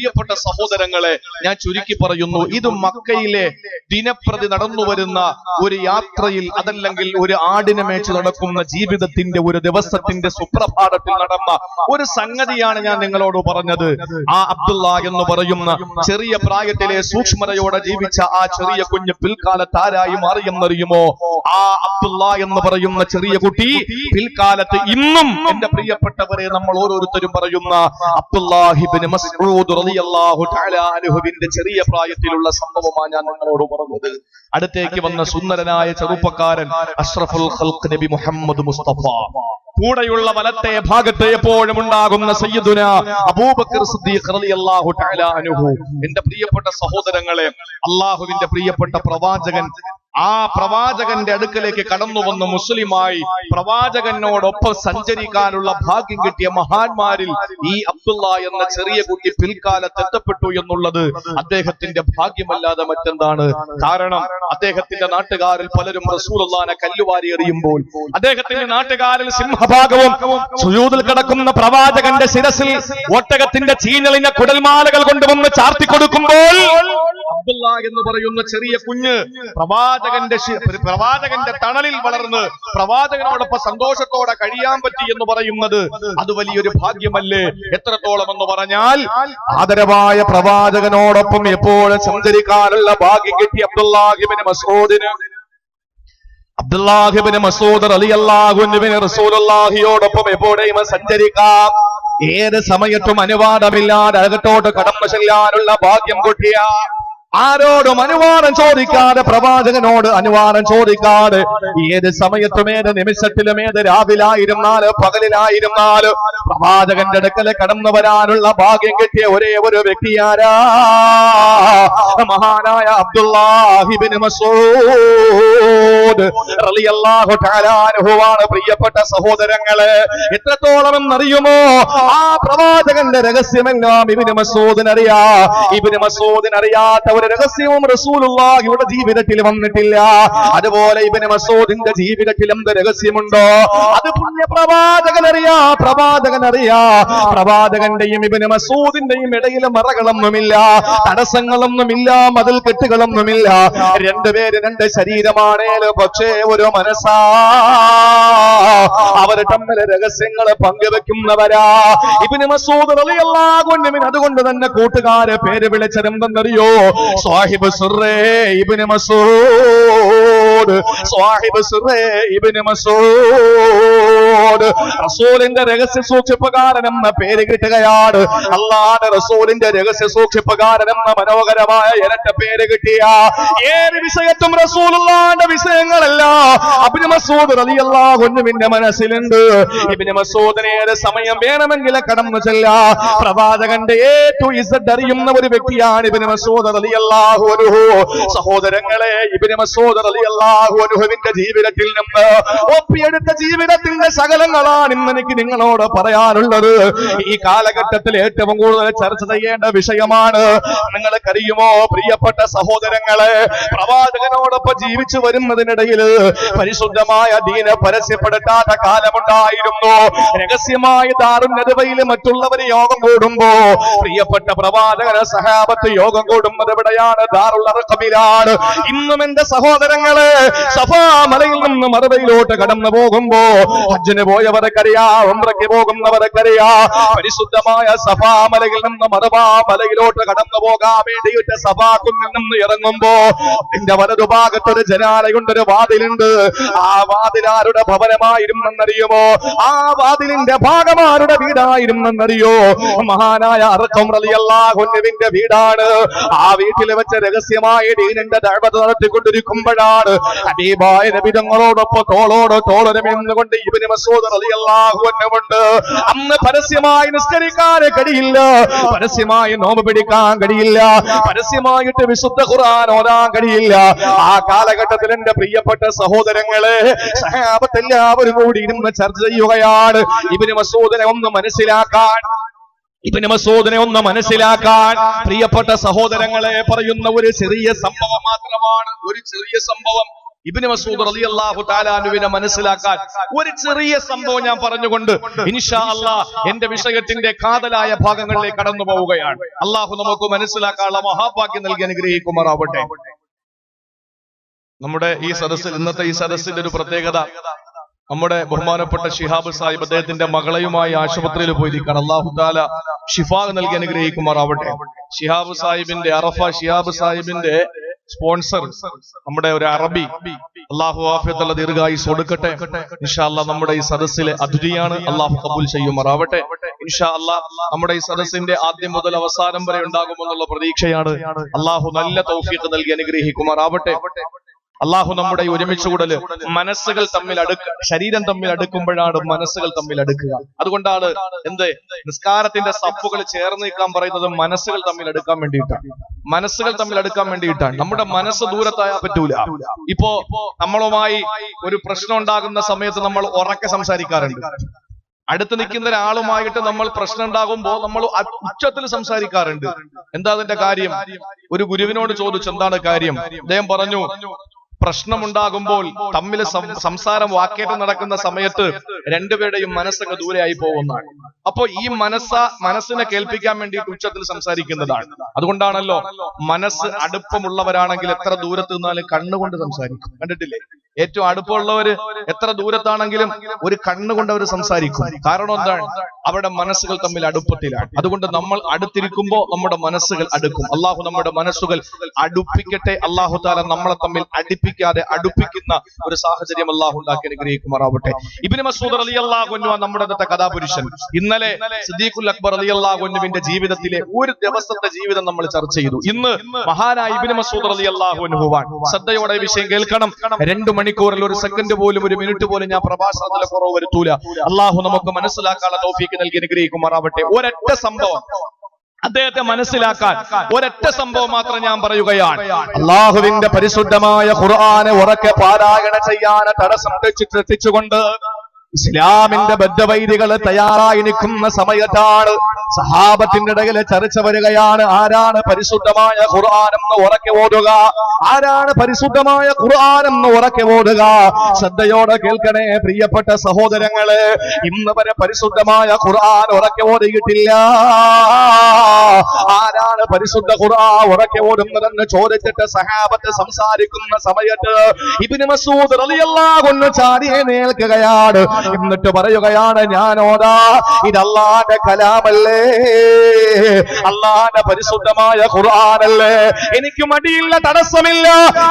പ്രിയപ്പെട്ട സഹോദരങ്ങളെ, ഞാൻ ചുരുക്കി പറയുന്നു, ഇത് മക്കയിലെ ദിനപ്രതി നടന്നുവരുന്ന ഒരു യാത്രയിൽ, അതല്ലെങ്കിൽ ഒരു ആടിനെ മേച്ച് നടക്കുന്ന ജീവിതത്തിന്റെ ഒരു ദിവസത്തിന്റെ സുപ്രഭാതത്തിൽ നടന്ന ഒരു സംഗതിയാണ് ഞാൻ നിങ്ങളോട് പറഞ്ഞത്. ആ അബ്ദുള്ള എന്ന് പറയുന്ന ചെറിയ പ്രായത്തിലെ സൂക്ഷ്മതയോടെ ജീവിച്ച ആ ചെറിയ കുഞ്ഞ് പിൽക്കാലത്ത് ആരായി മാറിയെന്നറിയുമോ? ആ അബ്ദുള്ള എന്ന് പറയുന്ന ചെറിയ കുട്ടി പിൽക്കാലത്ത് ഇന്നും എന്റെ പ്രിയപ്പെട്ടവരെ നമ്മൾ ഓരോരുത്തരും പറയുന്ന അബ്ദുല്ലാഹി ഇബ്നു മസ്ഊദ് റളിയല്ലാഹു തആല അൻഹുവിന്റെ ചെറിയ പ്രായത്തിലുള്ള സംഭവമാണ് ഞാൻ നിങ്ങളോട് പറഞ്ഞത്. അടുത്തേക്ക് വന്ന സുന്ദരനായ ചെറുപ്പക്കാരൻ അഷ്റഫുൽ ഖൽഖ് നബി മുഹമ്മദ് മുസ്തഫ, കൂടെയുള്ള വലത്തെ ഭാഗത്ത് എപ്പോഴും ഉണ്ടാകുന്ന സയ്യിദുനാ അബൂബക്കർ സിദ്ദീഖ് റളിയല്ലാഹു തആല അൻഹു. എന്റെ പ്രിയപ്പെട്ട സഹോദരങ്ങളെ, അല്ലാഹുവിന്റെ പ്രിയപ്പെട്ട പ്രവാചകൻ, ആ പ്രവാചകന്റെ അടുക്കലേക്ക് കടന്നു വന്ന് മുസ്ലിമായി പ്രവാചകനോടൊപ്പം സഞ്ചരിക്കാനുള്ള ഭാഗ്യം കിട്ടിയ മഹാന്മാരിൽ ഈ അബ്ദുള്ള എന്ന ചെറിയ കുട്ടി പിൽക്കാലത്ത് എത്തപ്പെട്ടു എന്നുള്ളത് അദ്ദേഹത്തിന്റെ ഭാഗ്യമല്ലാതെ മറ്റെന്താണ്? കാരണം അദ്ദേഹത്തിന്റെ നാട്ടുകാരിൽ പലരും റസൂലുള്ളാഹിനെ കല്ലുവാരി എറിയുമ്പോൾ, അദ്ദേഹത്തിന്റെ നാട്ടുകാരിൽ സിംഹഭാഗവും സുജൂദിൽ കിടക്കുന്ന പ്രവാചകന്റെ ശിരസിൽ ഒട്ടകത്തിന്റെ ചീഞ്ഞളിഞ്ഞ കുടൽമാലകൾ കൊണ്ടുവന്ന് ചാർത്തി കൊടുക്കുമ്പോൾ അബ്ദുള്ള എന്ന് പറയുന്ന ചെറിയ കുഞ്ഞ് പ്രവാചകന്റെ തണലിൽ വളർന്ന് പ്രവാചകനോടൊപ്പം സന്തോഷത്തോടെ കഴിയാൻ പറ്റി എന്ന് പറയുന്നത് അത് വലിയൊരു ഭാഗ്യമല്ലേ? എത്രത്തോളം എന്ന് പറഞ്ഞാൽ ആദരവായ പ്രവാചകനോടൊപ്പം എപ്പോഴും സഞ്ചരിക്കാനുള്ള ഭാഗ്യം കിട്ടി അബ്ദുല്ലാഹി ഇബ്നു മസ്ഊദ് റളിയല്ലാഹു അൻഹു റസൂലുള്ളാഹിയോടൊപ്പം എപ്പോഴും സഞ്ചരിക്കാം. ഏത് സമയത്തും അനുവാദമില്ലാതെ അകത്തോട്ട് കടന്നു ചെല്ലാനുള്ള ഭാഗ്യം കിട്ടിയ, ആരോടും അനുവാദം ചോദിക്കാതെ, പ്രവാചകനോട് അനുവാദം ചോദിക്കാതെ, ഏത് സമയത്തും ഏത് നിമിഷത്തിലും ഏത് രാവിലായിരുന്നാല് പകലിലായിരുന്നാല് പ്രവാചകന്റെ അടുക്കൽ കടന്നു വരാനുള്ള ഭാഗ്യം കിട്ടിയ ഒരേ ഒരു വ്യക്തിയാരാ? മഹാനായ അബ്ദുല്ലാഹി ഇബ്നു മസ്ഊദ് റളിയല്ലാഹു തആല അൻഹുവാണ്. പ്രിയപ്പെട്ട സഹോദരങ്ങളെ, എത്രത്തോളം എന്നറിയുമോ? ആ പ്രവാചകന്റെ രഹസ്യമെല്ലാം ഇബ്നു മസ്ഊദിനറിയാ. ഇബ്നു മസ്ഊദിനറിയാത്ത ഒരു രഹസ്യവും റസൂലുള്ളാഹിയുടെ ജീവിതത്തിൽ വന്നിട്ടില്ല. അതുപോലെ ഇബ്നു മസ്ഊദിന്റെ ജീവിതത്തിൽ എന്ത് രഹസ്യമുണ്ടോ അത് പുണ്യ പ്രവാചകനറിയാ. പ്രവാചകന്റെയും ഇബ്നു മസ്ഊദിന്റെയും ഇടയിൽ മറകളൊന്നുമില്ല, തടസ്സങ്ങളൊന്നുമില്ല, മതിൽ കെട്ടുകളൊന്നുമില്ല. രണ്ടുപേര് രണ്ട് ശരീരമാണേലും പക്ഷേ ഒരു മനസ്സാ. അവർ തമ്മിൽ രഹസ്യങ്ങൾ പങ്കുവെക്കുന്നവരാ. ഇബ്നു മസ്ഊദ് റളിയല്ലാഹു അൻഹു അതുകൊണ്ട് തന്നെ കൂട്ടുകാരെ പേര് വിളിച്ചതെന്തെന്നറിയോ? സാഹിബ് സുറേ ഇബ്നു മസ്ഊദ്, സാഹിബ് സുറേ ഇബ്നു മസ്ഊദ്. റസൂലിന്റെ രഹസ്യ സൂക്ഷിപ്പുകാരൻ എന്ന പേര് കിട്ടുകയാണ്. അല്ലാഹുവിന്റെ റസൂലിന്റെ രഹസ്യ സൂക്ഷിപ്പുകാരൻ എന്ന മനോഹരമായ ഇരട്ട പേര് കിട്ടിയ ഏത് വിഷയത്തും റസൂലുള്ളാഹിന്റെ വിഷയങ്ങളെല്ലാം ഇബ്നു മസ്ഊദ് റളിയല്ലാഹു അൻഹുവിന്റെ മനസ്സിലുണ്ട്. ഇബ്നു മസ്ഊദിനെ ഏത് സമയം വേണമെങ്കിലും കടന്നു ചെല്ലാ. പ്രവാചകന്റെ A to Z അറിയുന്ന ഒരു വ്യക്തിയാണ് ഇബ്നു മസ്ഊദ് റളിയല്ലാഹു അൻഹു. സഹോദരങ്ങളെ, ഇബ്നു മസ്ഊദ് റളിയല്ലാഹു അൻഹുവിന്റെ ജീവിതത്തിൽ നിന്ന് ഒപ്പിയെടുത്ത ജീവിതത്തിന്റെ സകലങ്ങളാണ് ഇന്ന് എനിക്ക് നിങ്ങളോട് പറയാനുള്ളത്. ഈ കാലഘട്ടത്തിൽ ഏറ്റവും കൂടുതൽ ചർച്ച ചെയ്യേണ്ട വിഷയമാണ്. നിങ്ങൾക്കറിയുമോ പ്രിയപ്പെട്ട സഹോദരങ്ങളെ, പ്രവാചകനോടൊപ്പം ജീവിച്ചു വരുന്നതിനിടയിൽ പരിശുദ്ധമായ ദീന പരസ്യപ്പെടുത്താത്ത കാലമുണ്ടായിരുന്നു. രഹസ്യമായ ദാറുൻ നദവയിൽ മറ്റുള്ളവര് യോഗം കൂടുമ്പോ പ്രിയപ്പെട്ട പ്രവാചകന സഹാബത്ത് യോഗം കൂടുന്നത് എവിടെയാണ്? ദാറുൽ അർഖമിലാണ്. ഇന്നും എന്റെ സഹോദരങ്ങളെ, സഫാ മലയിൽ നിന്ന് മറുവയിലോട്ട് കടന്നു പോകുമ്പോ ഹജ്ജിന് പോയവർക്കറിയാ, ഉംറയ്ക്ക് പോകുന്നവർക്കറിയാ, പരിശുദ്ധമായ സഫാ മലയിൽ നിന്ന് മറുവാ മലയിലോട്ട് കടന്നു പോകാൻ വേണ്ടിയിട്ട് സഫാ കുന്നിൽ നിന്ന് ഇറങ്ങുമ്പോ എന്റെ വലതുഭാഗത്തൊരു ജനാലയുണ്ട്, ഒരു വാതിലുണ്ട്. ആ വാതിലാരുടെ ഭവനമായിരുന്നെന്നറിയുമോ? ആ വാതിലിന്റെ ഭാഗമാരുടെ വീടായിരുന്നെന്നറിയോ? മഹാനായ അർഖം റളിയല്ലാഹു അൻഹുവിന്റെ വീടാണ്. ആ വീട്ടിൽ വെച്ച് രഹസ്യമായ ദീനിന്റെ ദഅവത്ത് നടത്തിക്കൊണ്ടിരിക്കുമ്പോഴാണ് ഹബീബായ നബി തങ്ങളോടൊപ്പം തോളോട് തോളരമെന്നുകൊണ്ട് ഇബ്നു മസ്ഊദ് റളിയല്ലാഹു അൻഹു ഉണ്ട്. അന്ന് പരസ്യമായി നിസ്കരിക്കാൻ കഴിയില്ല, പരസ്യമായി നോമ്പ് പിടിക്കാൻ കഴിയില്ല, പരസ്യമായിട്ട് വിശുദ്ധ ഖുർആൻ ഓതാൻ കഴിയില്ല. ആ കാലഘട്ടത്തിൽ എന്റെ പ്രിയപ്പെട്ട സഹോദരങ്ങളെ, സഹാബത്ത് എല്ലാവരും കൂടി ഇരുന്ന് ചർച്ച ചെയ്യുകയാണ്. ഇബ്നു മസ്ഊദിനെ ഒന്ന് മനസ്സിലാക്കാൻ പ്രിയപ്പെട്ട സഹോദരങ്ങളെ പറയുന്ന ഒരു ചെറിയ സംഭവം മാത്രമാണ്. ഒരു ചെറിയ സംഭവം. ഇബ്നു മസ്ഊദ് റളിയല്ലാഹു തആല അൻഹുവിനെ മനസ്സിലാക്കാൻ ഒരു ചെറിയ സംഭവം ഞാൻ പറഞ്ഞുകൊണ്ട് ഇൻഷാ അല്ലാഹ് എന്റെ വിഷയത്തിന്റെ കാതലായ ഭാഗങ്ങളിലേക്ക് കടന്നു പോവുകയാണ്. അള്ളാഹു നമുക്ക് മനസ്സിലാക്കാനുള്ള മഹാഭാഗ്യം നൽകി അനുഗ്രഹിക്കുമാറാവട്ടെ. നമ്മുടെ ഈ സദസ്സിൽ, ഇന്നത്തെ ഈ സദസ്സിന്റെ ഒരു പ്രത്യേകത, നമ്മുടെ ബഹുമാനപ്പെട്ട ശിഹാബ് സാഹിബ് അദ്ദേഹത്തിന്റെ മകളയുമായി ആശുപത്രിയിൽ പോയിരിക്കുകയാണ്. അല്ലാഹു തആല ഷിഫാ നൽകി അനുഗ്രഹിക്കുമാറാവട്ടെ. ശിഹാബ് സാഹിബിന്റെ അറഫ ശിഹാബ് സാഹിബിന്റെ സ്പോൺസർ നമ്മുടെ ഒരു അറബി, അല്ലാഹു ആഫിയത്തുള്ള ദീർഘായുസ്സ് കൊടുക്കട്ടെ. ഇൻഷാ അല്ലാഹ് നമ്മുടെ ഈ സദസ്സിലെ അതിഥിയാണ്, അല്ലാഹു കബൂൽ ചെയ്യുമാറാവട്ടെ. ഇൻഷാ അല്ലാഹ് നമ്മുടെ ഈ സദസ്സിന്റെ ആദ്യം മുതൽ അവസാനം വരെ ഉണ്ടാകുമെന്നുള്ള പ്രതീക്ഷയാണ്. അല്ലാഹു നല്ല തൗഫീഖ് നൽകി അനുഗ്രഹിക്കുമാറാവട്ടെ. അള്ളാഹു നമ്മുടെ ഒരുമിച്ച് കൂടല് മനസ്സുകൾ തമ്മിൽ ശരീരം തമ്മിൽ അടുക്കുമ്പോഴാണ് മനസ്സുകൾ തമ്മിൽ അടുക്കുക. അതുകൊണ്ടാണ് നിസ്കാരത്തിന്റെ സഫുകൾ ചേർന്ന് നിൽക്കാൻ പറയുന്നത് മനസ്സുകൾ തമ്മിൽ അടുക്കാൻ വേണ്ടിയിട്ടാണ്. മനസ്സുകൾ തമ്മിൽ അടുക്കാൻ വേണ്ടിയിട്ടാണ്. നമ്മുടെ മനസ്സ് ദൂരത്തായാൽ പറ്റൂല. ഇപ്പോ നമ്മളുമായി ഒരു പ്രശ്നം ഉണ്ടാകുന്ന സമയത്ത് നമ്മൾ ഉറക്കെ സംസാരിക്കാറുണ്ട്. അടുത്ത് നിൽക്കുന്ന ഒരാളുമായിട്ട് നമ്മൾ പ്രശ്നം ഉണ്ടാകുമ്പോൾ നമ്മൾ ഉച്ചത്തിൽ സംസാരിക്കാറുണ്ട്. എന്താ അതിന്റെ കാര്യം? ഒരു ഗുരുവിനോട് ചോദിച്ചു എന്താണ് കാര്യം. അദ്ദേഹം പറഞ്ഞു, പ്രശ്നമുണ്ടാകുമ്പോൾ തമ്മിൽ സംസാരം വാക്കേറ്റം നടക്കുന്ന സമയത്ത് രണ്ടുപേരുടെയും മനസ്സങ്ങ് ദൂരെയായി പോകുന്നതാണ്. അപ്പോ ഈ മനസ്സിനെ കേൾപ്പിക്കാൻ വേണ്ടിയിട്ട് ഉച്ചത്തിൽ സംസാരിക്കുന്നതാണ്. അതുകൊണ്ടാണല്ലോ മനസ്സ് അടുപ്പമുള്ളവരാണെങ്കിൽ എത്ര ദൂരത്ത് നിന്നാലും കണ്ണുകൊണ്ട് സംസാരിക്കും. കണ്ടിട്ടില്ലേ? ഏറ്റവും അടുപ്പമുള്ളവര് എത്ര ദൂരത്താണെങ്കിലും ഒരു കണ്ണുകൊണ്ട് അവർ സംസാരിക്കും. കാരണം എന്താണ്? അവരുടെ മനസ്സുകൾ തമ്മിൽ അടുപ്പത്തിലാണ്. അതുകൊണ്ട് നമ്മൾ അടുത്തിരിക്കുമ്പോൾ നമ്മുടെ മനസ്സുകൾ അടുക്കും. അള്ളാഹു നമ്മുടെ മനസ്സുകൾ അടുപ്പിക്കട്ടെ. അള്ളാഹു തആല നമ്മളെ തമ്മിൽ അടുപ്പിക്കുന്ന ഒരു സാഹചര്യം അള്ളാഹു ഉണ്ടാക്കി അനുഗ്രഹിക്കുമാറാവട്ടെ. ഇബ്നു മസ്ഊദ് റളിയല്ലാഹു അൻഹു നമ്മുടെ ഇന്നത്തെ കഥാപുരുഷൻ. ഇന്നലെ സിദ്ദീഖുൽ അക്ബർ റളിയല്ലാഹു അൻഹുവിന്റെ ജീവിതത്തിലെ ഒരു ദിവസത്തെ ജീവിതം നമ്മൾ ചർച്ച ചെയ്തു. ഇന്ന് മഹാനായ ഇബ്നു മസ്ഊദ് റളിയല്ലാഹു അൻഹുവാണ്. ശ്രദ്ധയോടെ വിഷയം കേൾക്കണം. 2 മണിക്കൂറിൽ ഒരു സെക്കൻഡ് പോലും ഒരു മിനിറ്റ് പോലും ഞാൻ പ്രഭാഷണത്തിൽ കുറവ് വരുത്തൂല. അള്ളാഹു നമുക്ക് മനസ്സിലാക്കാനുള്ള തൗഫീഖ് നൽകി അനുഗ്രഹിക്കുമാറാവട്ടെ. ഒരൊറ്റ സംഭവം അദ്ദേഹത്തെ മനസ്സിലാക്കാൻ ഒരൊറ്റ സംഭവം മാത്രം ഞാൻ പറയുകയാണ്. അള്ളാഹുവിന്റെ പരിശുദ്ധമായ ഖുർആനെ ഉറക്കെ പാരായണം ചെയ്യാൻ തടസ്സം തെറ്റിച്ചുകൊണ്ട് ഇസ്ലാമിന്റെ ബദ്ധവൈരികൾ തയ്യാറായി നിൽക്കുന്ന സമയത്താണ് സഹാബത്തിന്റെ ഇടയിൽ ചർച്ച വരികയാണ്. ആരാണ് പരിശുദ്ധമായ ഖുർആൻ എന്ന് ഉറക്കെ ഓതുക? ആരാണ് പരിശുദ്ധമായ ഖുർആൻ എന്ന് ഉറക്കെ ഓതുക? ശ്രദ്ധയോടെ കേൾക്കണേ പ്രിയപ്പെട്ട സഹോദരങ്ങളെ, ഇന്ന് വരെ പരിശുദ്ധമായ ഖുർആൻ ഉറക്കെ ഓതിയിട്ടില്ല. ആരാണ് പരിശുദ്ധ ഖുർആൻ ഉറക്കെ ഓതുന്നതെന്ന് ചോദിച്ചിട്ട് സഹാബത്ത് സംസാരിക്കുന്ന സമയത്ത് ഇബ്നു മസ്ഊദ് റളിയല്ലാഹു അൻഹു ചാടി എഴുന്നേൽക്കുകയാണ്. എന്നിട്ട് പറയുകയാണ്, ഞാൻ ഓതാ, ഇത് അല്ലാഹുവിന്റെ കലാമല്ലേ, അല്ലാഹുവിന്റെ പരിശുദ്ധമായ ഖുർആനല്ലേ, എനിക്ക് മടിയില്ല, തടസ്സമില്ല,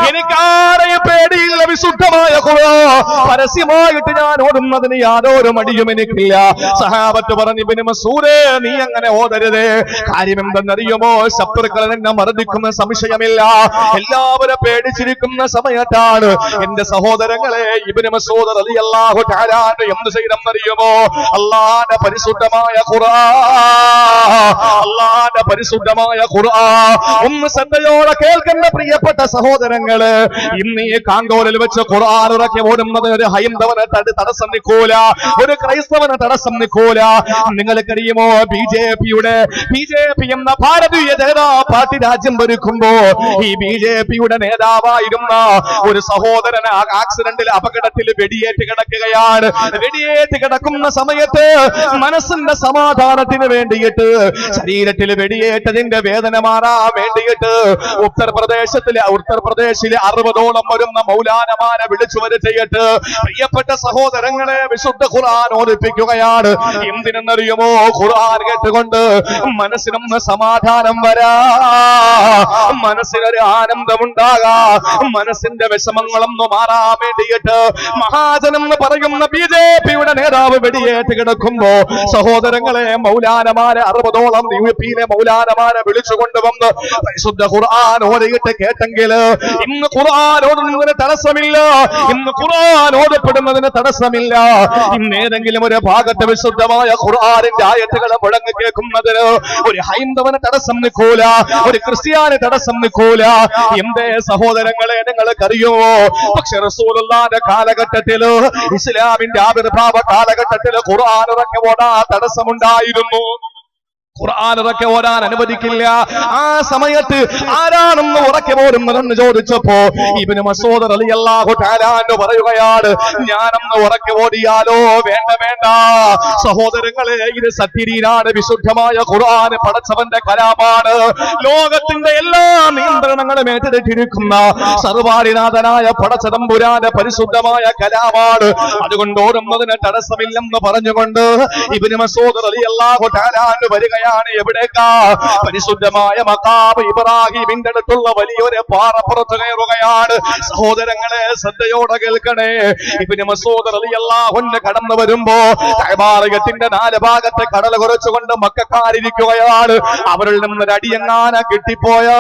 എനിക്ക് ആരെയും പേടിയില്ല. വിശുദ്ധമായ ഖുർആൻ പരസ്യമായിട്ട് ഞാൻ ഓടുന്നതിന് യാതൊരു മടിയും എനിക്കില്ല. സഹാബത്ത് പറഞ്ഞു, ഇബ്നു മസ്ഊദേ, നീ അങ്ങനെ ഓതരുതേ. കാര്യം എന്തെന്നറിയുമോ? ശത്രുക്കൾ നിന്നെ മർദ്ദിക്കുന്ന സംശയമില്ല. എല്ലാവരും പേടിച്ചിരിക്കുന്ന സമയത്താണ് എന്റെ സഹോദരങ്ങളെ ഇബ്നു മസ്ഊദ് റളിയല്ലാഹു തആല എന്ത് ചെയ്തെന്നറിയുമോ? അല്ലാഹുവിന്റെ പരിശുദ്ധമായ ഖുർആൻ, അല്ലാഹുവിന്റെ പരിശുദ്ധമായ ഖുർആൻ ഒന്ന് ശ്രദ്ധയോടെ കേൾക്കുന്ന പ്രിയപ്പെട്ട സഹോദരങ്ങള്, ഇന്ന് ഈ കാങ്കോലിൽ വെച്ച് ഖുർആൻ ഉറക്കെ ഓടുന്നത് ഒരു ഹൈന്ദവന് തടസ്സം നിൽക്കൂല, ഒരു ക്രൈസ്തവന് തടസ്സം നിൽക്കൂല. നിങ്ങൾക്കറിയുമോ, ബി ജെ പി എന്ന ഭാരതീയ ജനതാ പാർട്ടി രാജ്യം ഭരിക്കുമ്പോ ഈ BJP-യുടെ നേതാവായിരുന്ന ഒരു സഹോദരൻ ആക്സിഡന്റിൽ അപകടത്തിൽ വെടിയേറ്റ് കിടക്കുകയാണ്. വെടിയേറ്റ് കിടക്കുന്ന സമയത്ത് മനസ്സിന്റെ സമാധാനത്തിന് വേണ്ടിയിട്ട്, ശരീരത്തിൽ വെടിയേറ്റതിന്റെ വേദന മാറാൻ വേണ്ടിയിട്ട് ഉത്തർപ്രദേശിലെ 60ഓളം വരുന്ന മൗലാനമാരെ വിളിച്ചു വരുത്തിയിട്ട് പ്രിയപ്പെട്ട സഹോദരങ്ങളെ വിശുദ്ധ ഖുർആൻ ഓദിപ്പിക്കുകയാണ്. എന്തിനെന്നറിയുമോ? ഖുർആൻ കേട്ടുകൊണ്ട് മനസ്സിനൊന്ന് സമാധാനം വരാ, മനസ്സിനൊരു ആനന്ദമുണ്ടാകാ, മനസ്സിന്റെ വിഷമങ്ങളൊന്നും മാറാൻ വേണ്ടിയിട്ട് മഹാജനെന്ന് പറയുന്ന BJP-യുടെ നേതാവ് വെടിയേറ്റ് കിടക്കുമ്പോ സഹോദരങ്ങളെ മൗലാനമാരെ 60ഓളം UP-യിലെ മൗലാനമാരെ വിളിച്ചുകൊണ്ടുവന്ന് പരിശുദ്ധ ഖുർആൻ ഓതിയിട്ട് കേട്ടെങ്കിൽ ഇന്ന് ഖുർആൻ ഓതുന്നതിന് തടസ്സമില്ല, ഇന്ന് ഖുർആൻ ഓതപ്പെടുന്നതിന് തടസ്സമില്ല. ഇന്ന് ഏതെങ്കിലും ഒരു ഭാഗത്ത് വിശുദ്ധമായ ഖുർആനിന്റെ ആയത്തുകൾ മുഴങ്ങി കേൾക്കുന്നതിന് ഒരു ഹൈന്ദവന് തടസ്സം നിൽക്കൂല, ഒരു ക്രിസ്ത്യാനി തടസ്സം നിൽക്കൂല. എന്തേ സഹോദരങ്ങളെ നിങ്ങൾക്കറിയുമോ? പക്ഷെ റസൂലുള്ളാഹിന്റെ കാലഘട്ടത്തില്, ഇസ്ലാമിന്റെ ആവിർഭാവ കാലഘട്ടത്തില് ഖുർആൻ ഇറക്കി ഓടാൻ തടസ്സമുണ്ടായിരുന്നു. ഖുർആൻ ഉറക്കെ ഓടാൻ അനുവദിക്കില്ല. ആ സമയത്ത് ആരാണെന്ന് ഉറക്കെ ഓടുന്നതെന്ന് ചോദിച്ചപ്പോ ഇബ്നു മസ്ഊദ് റളിയല്ലാഹു തആല അൻഹു പറയുകയാണ്, ഞാനൊന്ന് ഉറക്കെ ഓടിയാലോ? വേണ്ട വേണ്ട സഹോദരങ്ങളെ, ഇത് സത്യദീനാണ്, വിശുദ്ധമായ ഖുർആൻ പടച്ചവന്റെ കലാമാണ്. ലോകത്തിന്റെ എല്ലാ നിയന്ത്രണങ്ങളും ഏറ്റെടുത്തിരിക്കുന്ന സർവാധിനാഥനായ പടച്ചതമ്പുരാന്റെ പരിശുദ്ധമായ കലാമാണ്. അതുകൊണ്ട് ഓടുന്നതിന് തടസ്സമില്ലെന്ന് പറഞ്ഞുകൊണ്ട് ഇബ്നു മസ്ഊദ് റളിയല്ലാഹു തആല അൻഹു വരിക എവിടേക്കാ? പരിശുദ്ധമായ മഖാം ഇബ്രാഹിമിന്റെ അടുത്തുള്ള വലിയൊരു പാറപ്പുറത്ത് കയറുകയാണ്. സഹോദരങ്ങളെ ശ്രദ്ധയോടെ കേൾക്കണേ. ഇബ്നു മസ്ഊദ് റളിയല്ലാഹു അൻഹു കടന്നു വരുമ്പോ കഅബാലയത്തിന്റെ 4 ഭാഗത്തെ കടൽ കുറച്ചുകൊണ്ട് മക്കക്കാരിരിക്കുകയാണ്. അവരിൽ നിന്നൊരു അടിയങ്ങാന കിട്ടിപ്പോയാ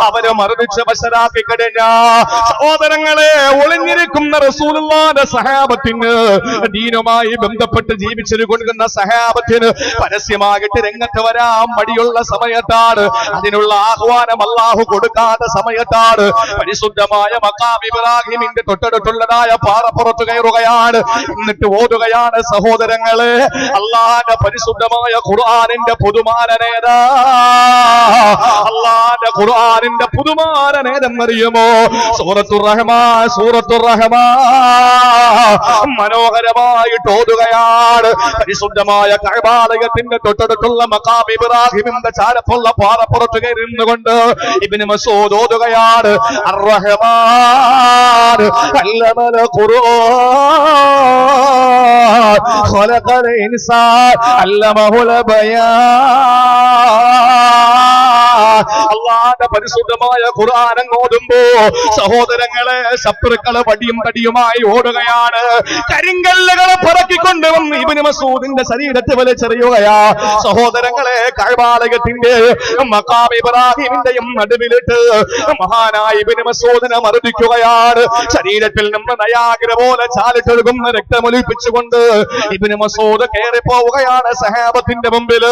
അവരെ മർദ്ദിച്ച് വശരാക്കി കഴിഞ്ഞ സഹോദരങ്ങളെ, ഒളിഞ്ഞിരിക്കുന്ന റസൂലുള്ളാഹിന്റെ സഹാബത്തിന്, ദീനുമായി ബന്ധപ്പെട്ട് ജീവിച്ചു കൊണ്ടിരുന്ന സഹാബത്തിന് പരസ്യമായിട്ട് രംഗത്ത് വരാൻ മടിയുള്ള സമയത്താണ്, അതിനുള്ള ആഹ്വാനം അല്ലാഹു കൊടുക്കാത്ത സമയത്താണ് പരിശുദ്ധമായ മഖാം ഇബ്രാഹിമിന്റെ തൊട്ടടുത്തുള്ളതായ പാറപ്പുറത്ത് കയറുകയാണ്. എന്നിട്ട് ഓതുകയാണ് സഹോദരങ്ങളെ, അല്ലാഹുവിന്റെ പരിശുദ്ധമായ ഖുർആനിന്റെ പുതുമാരനേതാ, അല്ലാഹുവിന്റെ ഖുർആനിന്റെ പുതുമാരനേതെന്നറിയുമോ? സൂറത്തുർ റഹ്മാൻ, സൂറത്തുർ റഹ്മാൻ മനോഹരമായിട്ട് ഓതുകയാണ്. പരിശുദ്ധമായ കഅബാലയത്തിന്റെ തൊട്ടടുത്തുള്ള മഖാം ഇബ്രാഹിമിന്റെ ചാരപ്പുള്ള പാറപ്പുറത്ത് കയറിയിരുന്നുകൊണ്ട് ഇബ്നു മസ്ഊദ് ഓതുകയാണ്, അർ-റഹ്മാൻ അല്ലമൽ ഖുർആൻ ഖലഖൽ ഇൻസാൻ അല്ലമഹുൽ ബയാൻ. അല്ലാഹുവിന്റെ പരിശുദ്ധമായ ഖുർആൻ ഓതുമ്പോ സഹോദരങ്ങളെ, ശത്രുക്കള് വടിയും തടിയുമായി ഓടുകയാണ്. കരിങ്കല്ലുകളെ പറക്കിക്കൊണ്ടുവന്ന് ഇബ്നു മസ്ഊദിന്റെ ശരീരത്തെ വലിച്ചെറിയുകയാ. സഹോദരങ്ങളെ, കഅബാലയത്തിന്റെ മഖാം ഇബ്രാഹിമിന്റെയും നടുവിലിട്ട് മഹാനായ ഇബ്നു മസ്ഊദിനെ മർദ്ദിക്കുകയാണ്. ശരീരത്തിൽ നിന്ന് നയാഗ്ര പോലെ ചാലിട്ടൊഴുകുന്ന രക്തമൊലിപ്പിച്ചുകൊണ്ട് ഇബ്നു മസ്ഊദ് കയറി പോവുകയാണ് സഹാബത്തിന്റെ മുമ്പിൽ.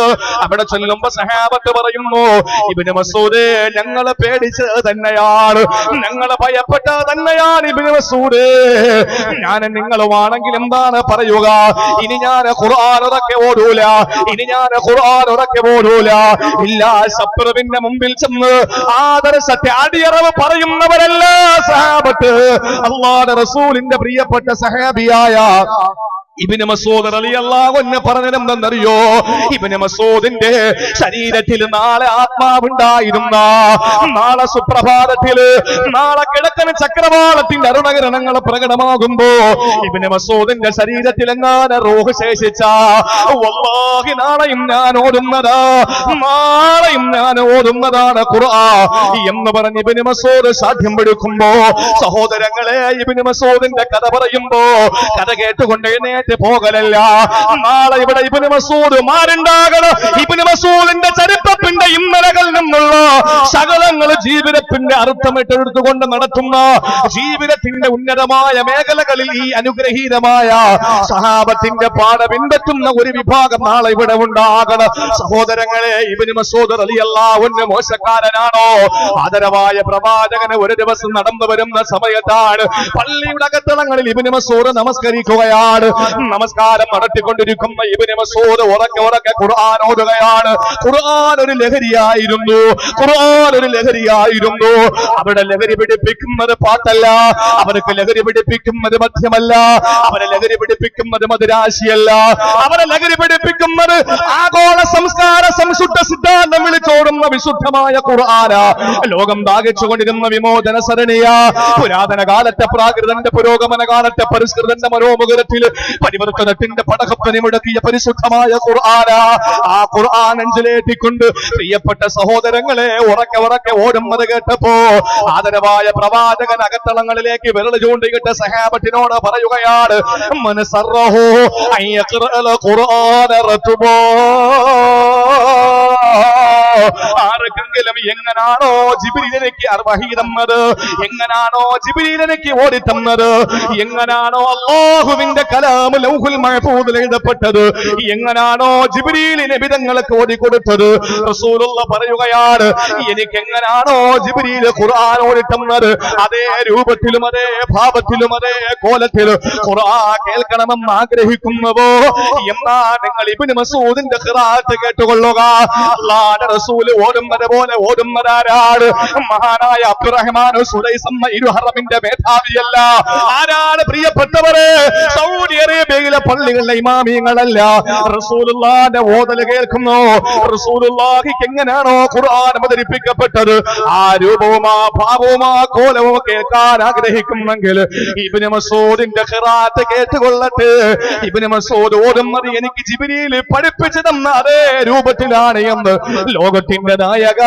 അവിടെ ചെല്ലുമ്പോ സഹാബത്ത് പറയുന്നു, ഇബ്നു മസ്ഊദ്, ഞങ്ങളെ പേടിച്ച് തന്നെയാണ്, ഞങ്ങളെ ഭയപ്പെട്ട തന്നെയാണ് ഇബ്നു മസ്ഊദ്. ഞാൻ നിങ്ങളുമാണെങ്കിൽ എന്താണ് പറയുക? ഇനി ഞാൻ ഖുർആൻ ഉറക്കെ ഓടൂല, ഇനി ഞാൻ ഖുർആൻ ഉറക്കെ ഓടൂല. ഇല്ല, ശത്രുവിന്റെ മുമ്പിൽ ചെന്ന് ആദർശത്തെ അടിയറവ് പറയുന്നവരല്ല സഹാബത്ത്. അല്ലാഹുവിന്റെ റസൂലിന്റെ പ്രിയപ്പെട്ട സഹാബിയായ ഇബ്നു മസ്ഊദ് റളിയല്ലാഹു അൻഹു പറഞ്ഞതെന്തെന്നറിയോ? ഇബ്നു മസ്ഊദിന്റെ ശരീരത്തിൽ നാളെ ആത്മാവുണ്ടായിരുന്ന, നാളെ സുപ്രഭാതത്തിൽ, നാളെ കിഴക്കൻ ചക്രവാളത്തിന്റെ അരുണകിരണങ്ങൾ പ്രകടമാകുമ്പോ ഇബ്നു മസ്ഊദിന്റെ ശരീരത്തിൽ എങ്ങാനും റൂഹ് ശേഷിച്ച, വല്ലാഹി നാളെയും ഞാൻ ഓടുന്നതാണ് ഖുർആൻ എന്ന് പറഞ്ഞ് ഇബ്നു മസ്ഊദ് സാധ്യം പിടിക്കുമ്പോ സഹോദരങ്ങളെ, ഇബ്നു മസ്ഊദിന്റെ കഥ പറയുമ്പോ കഥ കേട്ടുകൊണ്ട് എഴുന്നേറ്റ് പോകലല്ല. നാളെ ഇവിടെ ഇബ്നു മസ്ഊദ് മാരുണ്ടാകണം. ഇബ്നു മസ്ഊദിന്റെ ചരിത്രത്തിന്റെ ഇന്നലകളിൽ നിന്നുള്ള സകലങ്ങൾ ജീവിതത്തിന്റെ അർത്ഥമിട്ടെടുത്തുകൊണ്ട് നടത്തുന്ന, ജീവിതത്തിന്റെ ഉന്നതമായ മേഖലകളിൽ ഈ അനുഗ്രഹീതമായ സഹാബത്തിന്റെ പാഠ പിൻപറ്റുന്ന ഒരു വിഭാഗം നാളെ ഇവിടെ ഉണ്ടാകണം. സഹോദരങ്ങളെ, ഇബ്നു മസ്ഊദ് റളിയല്ലാഹു അൻഹു മോശക്കാരനാണോ? ആദരവായ പ്രവാചകന് ഒരു ദിവസം നടന്നു വരുന്ന സമയത്താണ് പള്ളിയുടെ അകത്തളങ്ങളിൽ ഇബ്നു മസ്ഊദ് നമസ്കരിക്കുകയാണ്. നമസ്കാരം നടത്തിക്കൊണ്ടിരിക്കുന്ന ഇബ്നു മസ്ഊദ് ഉറക്കെ ഖുർആൻ ഓതുകയാണ്. ഖുർആൻ ഒരു ലഹരിയായിരുന്നു, ഖുർആൻ ഒരു ലഹരിയായിരുന്നു. അവിടെ ലഹരി പിടിപ്പിക്കുന്നത് പാട്ടല്ല, അവർക്ക് ലഹരി പിടിപ്പിക്കുന്നത് മദ്യമല്ല, അവരെ ലഹരി പിടിപ്പിക്കുന്നത് മധുരാശിയല്ല, അവരെ ലഹരി പിടിപ്പിക്കുന്നത് ആഗോള സംസ്കാര സംശുദ്ധ സിദ്ധാന്തം വിളിച്ചോടുന്ന വിശുദ്ധമായ ഖുർആന. ലോകം ദാഹിച്ചുകൊണ്ടിരുന്ന വിമോചന സരണിയാ. പുരാതന കാലത്തെ പ്രാകൃതന്റെ പുരോഗമന കാലത്തെ പരിഷ്കൃതന്റെ മനോമുഖരത്തിൽ പരിവർത്തനത്തിന്റെ പടകപ്പനി മുടക്കിയ പരിശുദ്ധമായ ഖുർആന. ആ ഖുർആൻ നെഞ്ചിലേറ്റിക്കൊണ്ട് പ്രിയപ്പെട്ട സഹോദരങ്ങളെ ഉറക്കെ ഓടുന്നത് കേട്ടപ്പോ ആദരവായ പ്രവാചകൻ അകത്തളങ്ങളിലേക്ക് വിരൽ ചൂണ്ടിയിട്ട് സഹാബത്തിനോട് പറയുകയാണ്, മനസറഹു അയ്യഖറഅൽ ഖുർആന റതുബോ. ആർക്കെങ്കിലും എങ്കിലും എങ്ങനാണോ ജിബ്രീൽ എനിക്ക് വഹി തന്നത്, എങ്ങനാണോ ജിബ്രീൽ എനിക്ക് ഓടി തന്നത്, എങ്ങനാണോ അല്ലാഹുവിന്റെ കലാം ലൗഹുൽ മഹ്ഫൂദിൽ എഴുതപ്പെട്ടത്, എങ്ങനാണോ ജിബ്രീൽ നബി തങ്ങൾക്ക് ഓടി കൊടുത്തത്, റസൂലുള്ള പറയുകയാണ് എനിക്ക് എങ്ങനാണോ ജിബ്രീൽ ഖുർആൻ ഓടി തന്നത് അതേ രൂപത്തിലും അതേ ഭാവത്തിലും അതേ കോലത്തിലും ഖുർആൻ കേൾക്കണമെന്ന് ആഗ്രഹിക്കുന്നുവോ എന്നാ നിങ്ങൾ ഇബ്നു മസ്ഊദിന്റെ ഖിറാഅത്ത് കേട്ടുകൊള്ളുക. അല്ലാഹുവിന്റെ റസൂൽ ഓടുന്നത് പോലെ ഓടുന്നതാരാണ്? മഹാനായ അബ്ദുറഹ്മാൻ സുലൈസമ്മ ഇരുഹറമിന്റെ മേധാവിയല്ല. ആരാണ് പ്രിയപ്പെട്ടവരെ? സൗദി അറേബ്യയിലെ പള്ളികളിലെ ഇമാമിയങ്ങളല്ല. റസൂലുള്ളാഹിന്റെ ഓതൽ കേൾക്കുന്നു. റസൂലുള്ളാഹിക്ക് എങ്ങനെയാണോ ഖുർആൻ അവതരിപ്പിക്കപ്പെട്ടത് ആ രൂപവും ആ ഭാവവും ആ കോലവും കേൾക്കാൻ ആഗ്രഹിക്കുന്നെങ്കിൽ ഇബ്നു മസ്ഊദിന്റെ ഖിറാഅത്ത് കേട്ടുകൊള്ളട്ടെ. ഇബ്നു മസ്ഊദ് ഓടുന്നത് എനിക്ക് ജിബ്രീൽ പഠിപ്പിച്ചു തന്ന അതേ രൂപത്തിലാണ് എന്ന് ലോകത്തിന്റെ നായക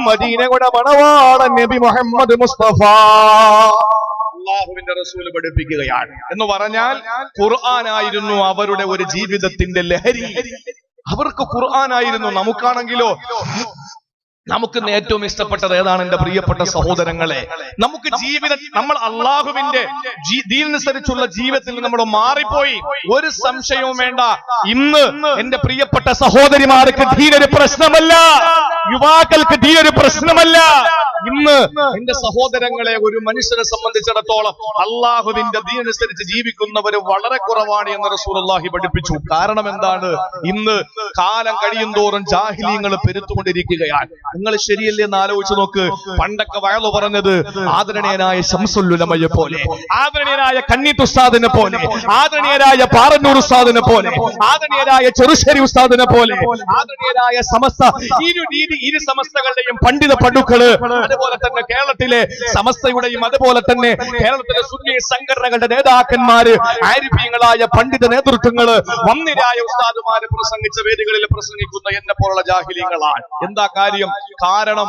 മദീനയുടെ മണവാളൻ നബി മുഹമ്മദ് മുസ്തഫ അല്ലാഹുവിന്റെ റസൂൽ പഠിപ്പിക്കുകയാണ്. എന്ന് പറഞ്ഞാൽ ഖുർആനായിരുന്നു അവരുടെ ഒരു ജീവിതത്തിന്റെ ലഹരി. അവർക്ക് ഖുർആനായിരുന്നു. നമുക്കാണെങ്കിലോ നമുക്ക് ഏറ്റവും ഇഷ്ടപ്പെട്ടത് ഏതാണ്? എന്റെ പ്രിയപ്പെട്ട സഹോദരങ്ങളെ, നമുക്ക് നമ്മൾ അള്ളാഹുവിന്റെ ദീനനുസരിച്ചുള്ള ജീവിതത്തിൽ നമ്മൾ മാറിപ്പോയി. ഒരു സംശയവും വേണ്ട. ഇന്ന് എന്റെ പ്രിയപ്പെട്ട സഹോദരിമാർക്ക് ദീനൊരു പ്രശ്നമല്ല, യുവാക്കൾക്ക് ദീനൊരു പ്രശ്നമല്ല. ഇന്ന് എന്റെ സഹോദരങ്ങളെ, ഒരു മനുഷ്യനെ സംബന്ധിച്ചിടത്തോളം അള്ളാഹുവിന്റെ ദീനനുസരിച്ച് ജീവിക്കുന്നവർ വളരെ കുറവാണ് എന്ന് റസൂലുള്ളാഹി പഠിപ്പിച്ചു. കാരണം എന്താണ്? ഇന്ന് കാലം കഴിയുന്തോറും ജാഹിലീങ്ങൾ പെരുത്തുകൊണ്ടിരിക്കുകയാണ്. നിങ്ങൾ ശരിയല്ലേ എന്ന് ആലോചിച്ച് നോക്ക്. പണ്ടൊക്കെ വയലു പറഞ്ഞത് ആദരണീയനായ ശംസുൽ ഉലമയെ പോലെ, ആദരണീയനായ കന്നീത്ത് ഉസ്താദിനെ പോലെ, ആദരണീയനായ പാറന്നൂർ ഉസ്താദിനെ പോലെ, ആദരണീയനായ ചെറുശ്ശേരി ഉസ്താദിനെ പോലെ, ആദരണീയനായ സമസ്ത ഇരു സമസ്തകളുടെയും പണ്ഡിത പടുക്കള്, അതുപോലെ തന്നെ കേരളത്തിലെ സമസ്തയുടെയും അതുപോലെ തന്നെ കേരളത്തിലെ സുന്നി സംഘടനകളുടെ നേതാക്കന്മാര്, ആരിഫീങ്ങളായ പണ്ഡിത നേതൃത്വങ്ങള്, വന്നിരായ ഉസ്താദുമാര് പ്രസംഗിച്ച വേദികളിൽ പ്രസംഗിക്കുന്ന എന്നെ പോലുള്ള ജാഹിലീങ്ങളാണ്. എന്താ കാര്യം? കാരണം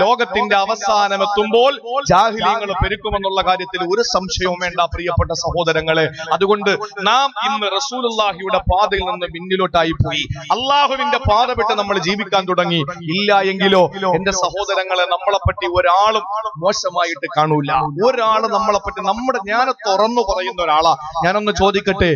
ലോകത്തിന്റെ അവസാനം എത്തുമ്പോൾ ജാഹിലീങ്ങൾ പെരുക്കുമെന്നുള്ള കാര്യത്തിൽ ഒരു സംശയവും വേണ്ട പ്രിയപ്പെട്ട സഹോദരങ്ങളെ. അതുകൊണ്ട് നാം ഇന്ന് റസൂലുള്ളാഹിയുടെ പാതയിൽ നിന്ന് പിന്നിലോട്ടായി പോയി. അള്ളാഹുവിന്റെ പാത വിട്ട് നമ്മൾ ജീവിക്കാൻ തുടങ്ങി. ഇല്ല എങ്കിലോ എന്റെ സഹോദരങ്ങളെ, നമ്മളെപ്പറ്റി ഒരാളും മോശമായിട്ട് കാണൂല. ഒരാള് നമ്മളെപ്പറ്റി ഞാൻ തുറന്നു പറയുന്ന ഒരാളാ. ഞാനൊന്ന് ചോദിക്കട്ടെ,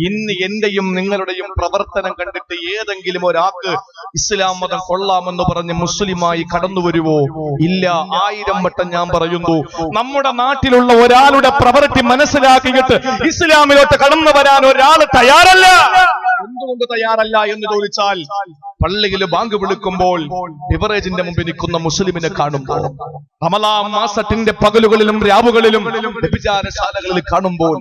ഇന്ന് എന്റെയും നിങ്ങളുടെയും പ്രവർത്തനം കണ്ടിട്ട് ഏതെങ്കിലും ഒരാൾക്ക് ഇസ്ലാം മതം കൊള്ളാമെന്ന് പറഞ്ഞ് മുസ്ലിമായി കടന്നു വരുവോ? ഇല്ല. 1000 വട്ടം ഞാൻ പറയുന്നു, നമ്മുടെ നാട്ടിലുള്ള ഒരാളുടെ പ്രവൃത്തി മനസ്സിലാക്കിയിട്ട് ഇസ്ലാമിലോട്ട് കടന്നു വരാൻ ഒരാൾ തയ്യാറല്ല. എന്തുകൊണ്ട് തയ്യാറല്ല എന്ന് ചോദിച്ചാൽ, പള്ളിയിൽ ബാങ്ക് വിളിക്കുമ്പോൾ ബിവറേജിന്റെ മുമ്പിൽ നിൽക്കുന്ന മുസ്ലിമിനെ കാണുമ്പോൾ, റമളാൻ മാസത്തിന്റെ പകലുകളിലും രാവുകളിലും വ്യഭിചാരശാലകളിൽ കാണുമ്പോൾ,